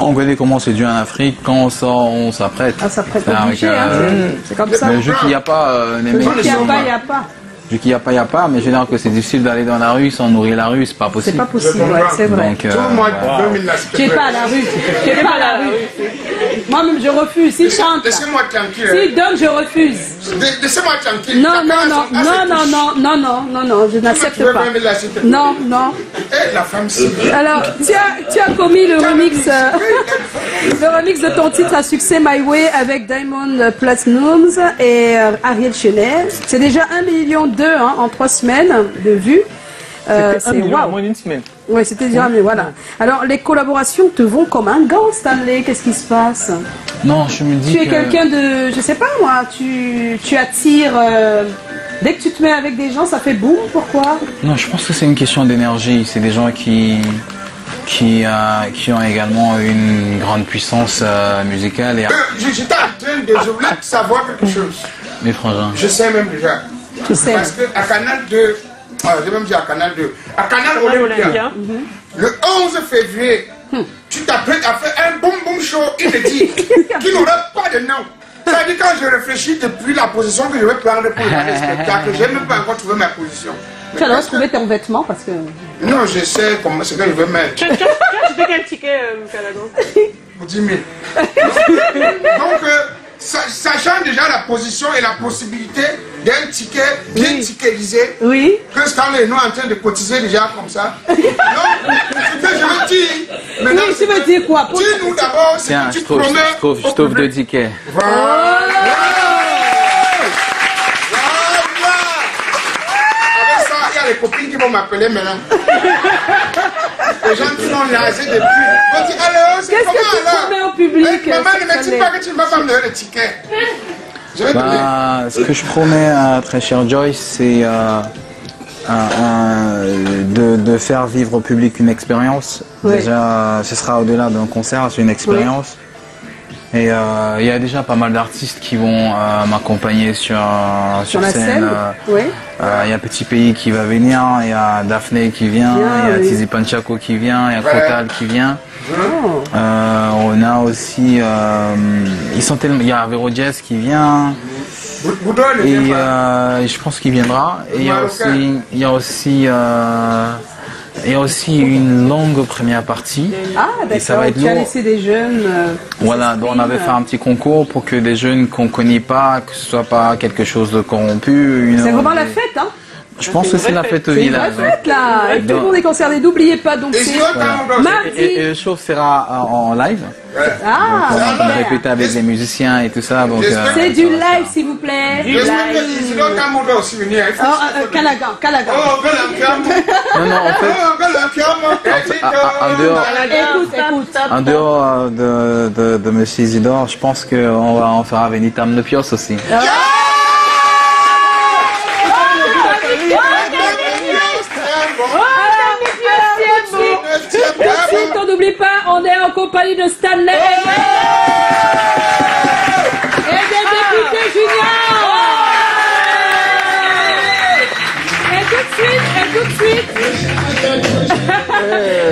on connaît comment c'est dû en Afrique, quand on sort, on s'apprête. Ah, s'apprête obligé, c'est comme ça. Mais le jeu qu'il n'y a pas, les mecs. Il n'y a pas. Vu qu'il n'y a pas, mais je veux dire que c'est difficile d'aller dans la rue sans nourrir la rue, c'est pas possible. C'est pas possible, ouais, c'est vrai. Donc, tu n'es pas à la rue. Tu n'es pas à la rue. Moi-même, je refuse. S'il chante, laissez-moi tranquille. S'il donne, je refuse. Laissez-moi tranquille. Non, je n'accepte pas. Non. La femme, c'est... Alors, tu as commis le remix de ton titre à succès My Way avec Diamond Platnumz et Ariel Chenet. C'est déjà 1,2 million en 3 semaines de vues. C'est wow. Moins d'une semaine. Oui, c'était déjà, mais voilà. Alors, les collaborations te vont comme un gant, Stanley. Qu'est-ce qui se passe? Non, je me dis tu es quelqu'un de, je sais pas moi, tu attires. Dès que tu te mets avec des gens, ça fait boum. Pourquoi? Non, je pense que c'est une question d'énergie. C'est des gens qui ont également une grande puissance musicale. Et... J'étais en train de... Je voulais savoir quelque chose. Mes frangins. Je sais même déjà. Tu sais. Parce qu'à Canal 2, j'ai même dit à Canal 2, à Canal Olympia, le 11 février, tu t'apprêtes à faire un boom show inédit qui n'aurait pas de nom. C'est-à-dire quand je réfléchis depuis la position que je vais prendre pour le spectacle, je n'ai même pas encore trouvé ma position. Tu as trouvé ton vêtement parce que... Non, je sais ce que je veux mettre. Tu fais quel ticket, Calagon? Pour 10 000. Donc, sachant déjà la position et la possibilité d'un ticket bien ticketisé, que Stanley est nous en train de cotiser déjà comme ça. Donc, ce que je veux dire... Maintenant, tu veux dire quoi? Dis-nous d'abord ce que tu promets. Je trouve 2 tickets. Voilà. Les copines qui vont m'appeler maintenant. Les gens qui l'ont lasé depuis. Vont dire, alors, c'est comment alors? Qu'est-ce que tu promets au public? Maman, ne me dis pas que tu ne vas pas me donner le ticket. Je vais ce que je promets à très cher Joyce, c'est de faire vivre au public une expérience. Déjà, ce sera au-delà d'un concert, c'est une expérience. Et il y a déjà pas mal d'artistes qui vont m'accompagner sur scène. Il y a Petit Pays qui va venir, il y a Daphné qui vient, il y a Tizi Panchako qui vient, il y a Kotal qui vient. On a aussi, il y a Vero Jazz qui vient. Et je pense qu'il viendra. Et il y a aussi une longue première partie. Ah, d'accord, tu as laissé des jeunes... voilà, donc on avait fait un petit concours pour que des jeunes qu'on ne connaît pas, que ce soit pas quelque chose de corrompu. C'est vraiment la fête, hein? Je pense que c'est la fête au village. C'est une fête, là. Et tout le monde est concerné. N'oubliez pas, donc c'est mardi. Et le show sera en live. Ah, donc, on va répéter avec les musiciens et tout ça. C'est du live, s'il vous plaît. Du live. Calagan. Non, en fait, en dehors de M. Isidore, je pense qu'on va en faire venir Tam de Pios aussi. On n'oublie pas, on est en compagnie de Stanley et des députés juniors.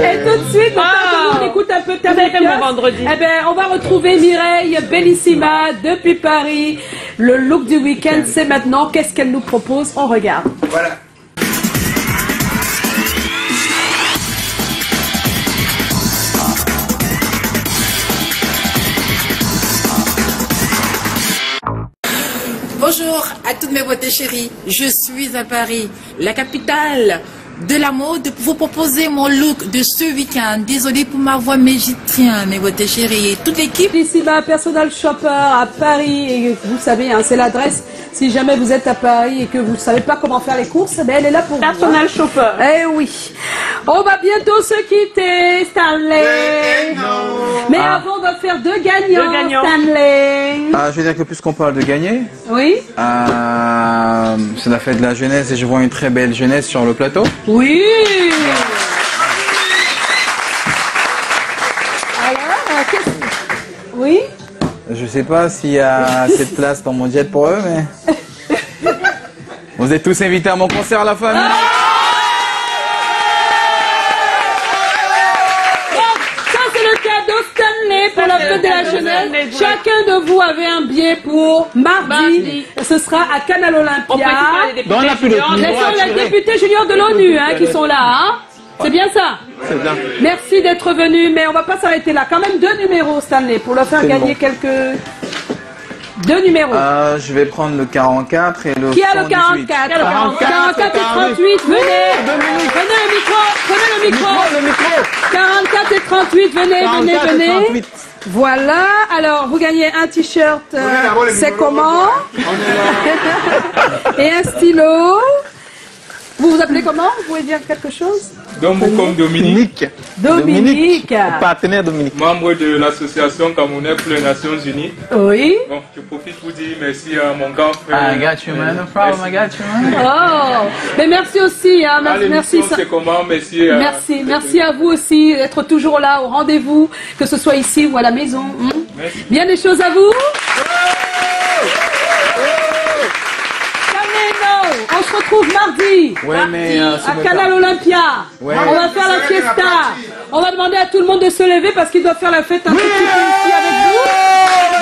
Et tout de suite, on écoute un peu ta vendredi. Eh ben, on va retrouver Mireille Bellissima depuis Paris. Le look du week-end, c'est maintenant. Qu'est-ce qu'elle nous propose? On regarde. Voilà. Bonjour à toutes mes beautés chéries. Je suis à Paris, la capitale de la mode, pour vous proposer mon look de ce week-end. Désolée pour ma voix, mais j'y tiens, mes beautés chéries. Et toute l'équipe. Ici, Personal Shopper à Paris. Et vous savez, hein, c'est l'adresse. Si jamais vous êtes à Paris et que vous ne savez pas comment faire les courses, ben elle est là pour Personal vous. Shopper. Eh oui. On va bientôt se quitter, Stanley. Mais avant, on va faire deux gagnants. Stanley. Je veux dire que puisqu'on parle de gagner, oui. C'est la fête de la jeunesse et je vois une très belle jeunesse sur le plateau. Oui. Alors, oui. Je sais pas s'il y a assez de place dans mon jet pour eux, mais vous êtes tous invités à mon concert, la famille. Ça c'est le cadeau Stanley pour la fête de la jeunesse. Chacun de vous avait un billet pour mardi. Ce sera à Canal Olympia. Les députés juniors de l'ONU qui sont là. Hein. C'est bien ça? C'est bien. Merci d'être venu, mais on va pas s'arrêter là. Quand même 2 numéros, Stanley, pour leur faire gagner quelques... 2 numéros. Je vais prendre le 44 et le... Qui a le 44? 44 et 38, venez. Venez le micro, prenez le micro. 44 et 38, venez. Voilà, alors vous gagnez un t-shirt, c'est comment? Et un stylo. Vous vous appelez comment? Vous pouvez dire quelque chose? Comme Dominique. Dominique. Partenaire Dominique. Membre de l'association Camerounais pour les Nations Unies. Oui. Bon, je profite pour dire merci à mon grand frère. I got you, man. No problem, I got you, man. Oh, mais merci aussi. Hein. Merci. C'est comment? Merci. Merci à vous aussi d'être toujours là au rendez-vous, que ce soit ici ou à la maison. Bien des choses à vous. On se retrouve mardi, à Canal Olympia. On va faire la fiesta. On va demander à tout le monde de se lever parce qu'ils doivent faire la fête un petit peu ici avec vous.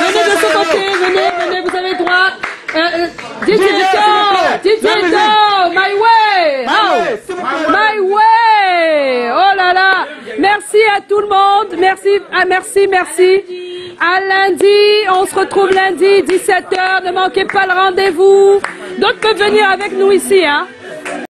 Venez de ce côté, venez, vous avez droit. DJ, my way. My way. Oh là là. Merci à tout le monde. Merci. À lundi, on se retrouve lundi, 17h. Ne manquez pas le rendez-vous. D'autres peuvent venir avec nous ici, hein.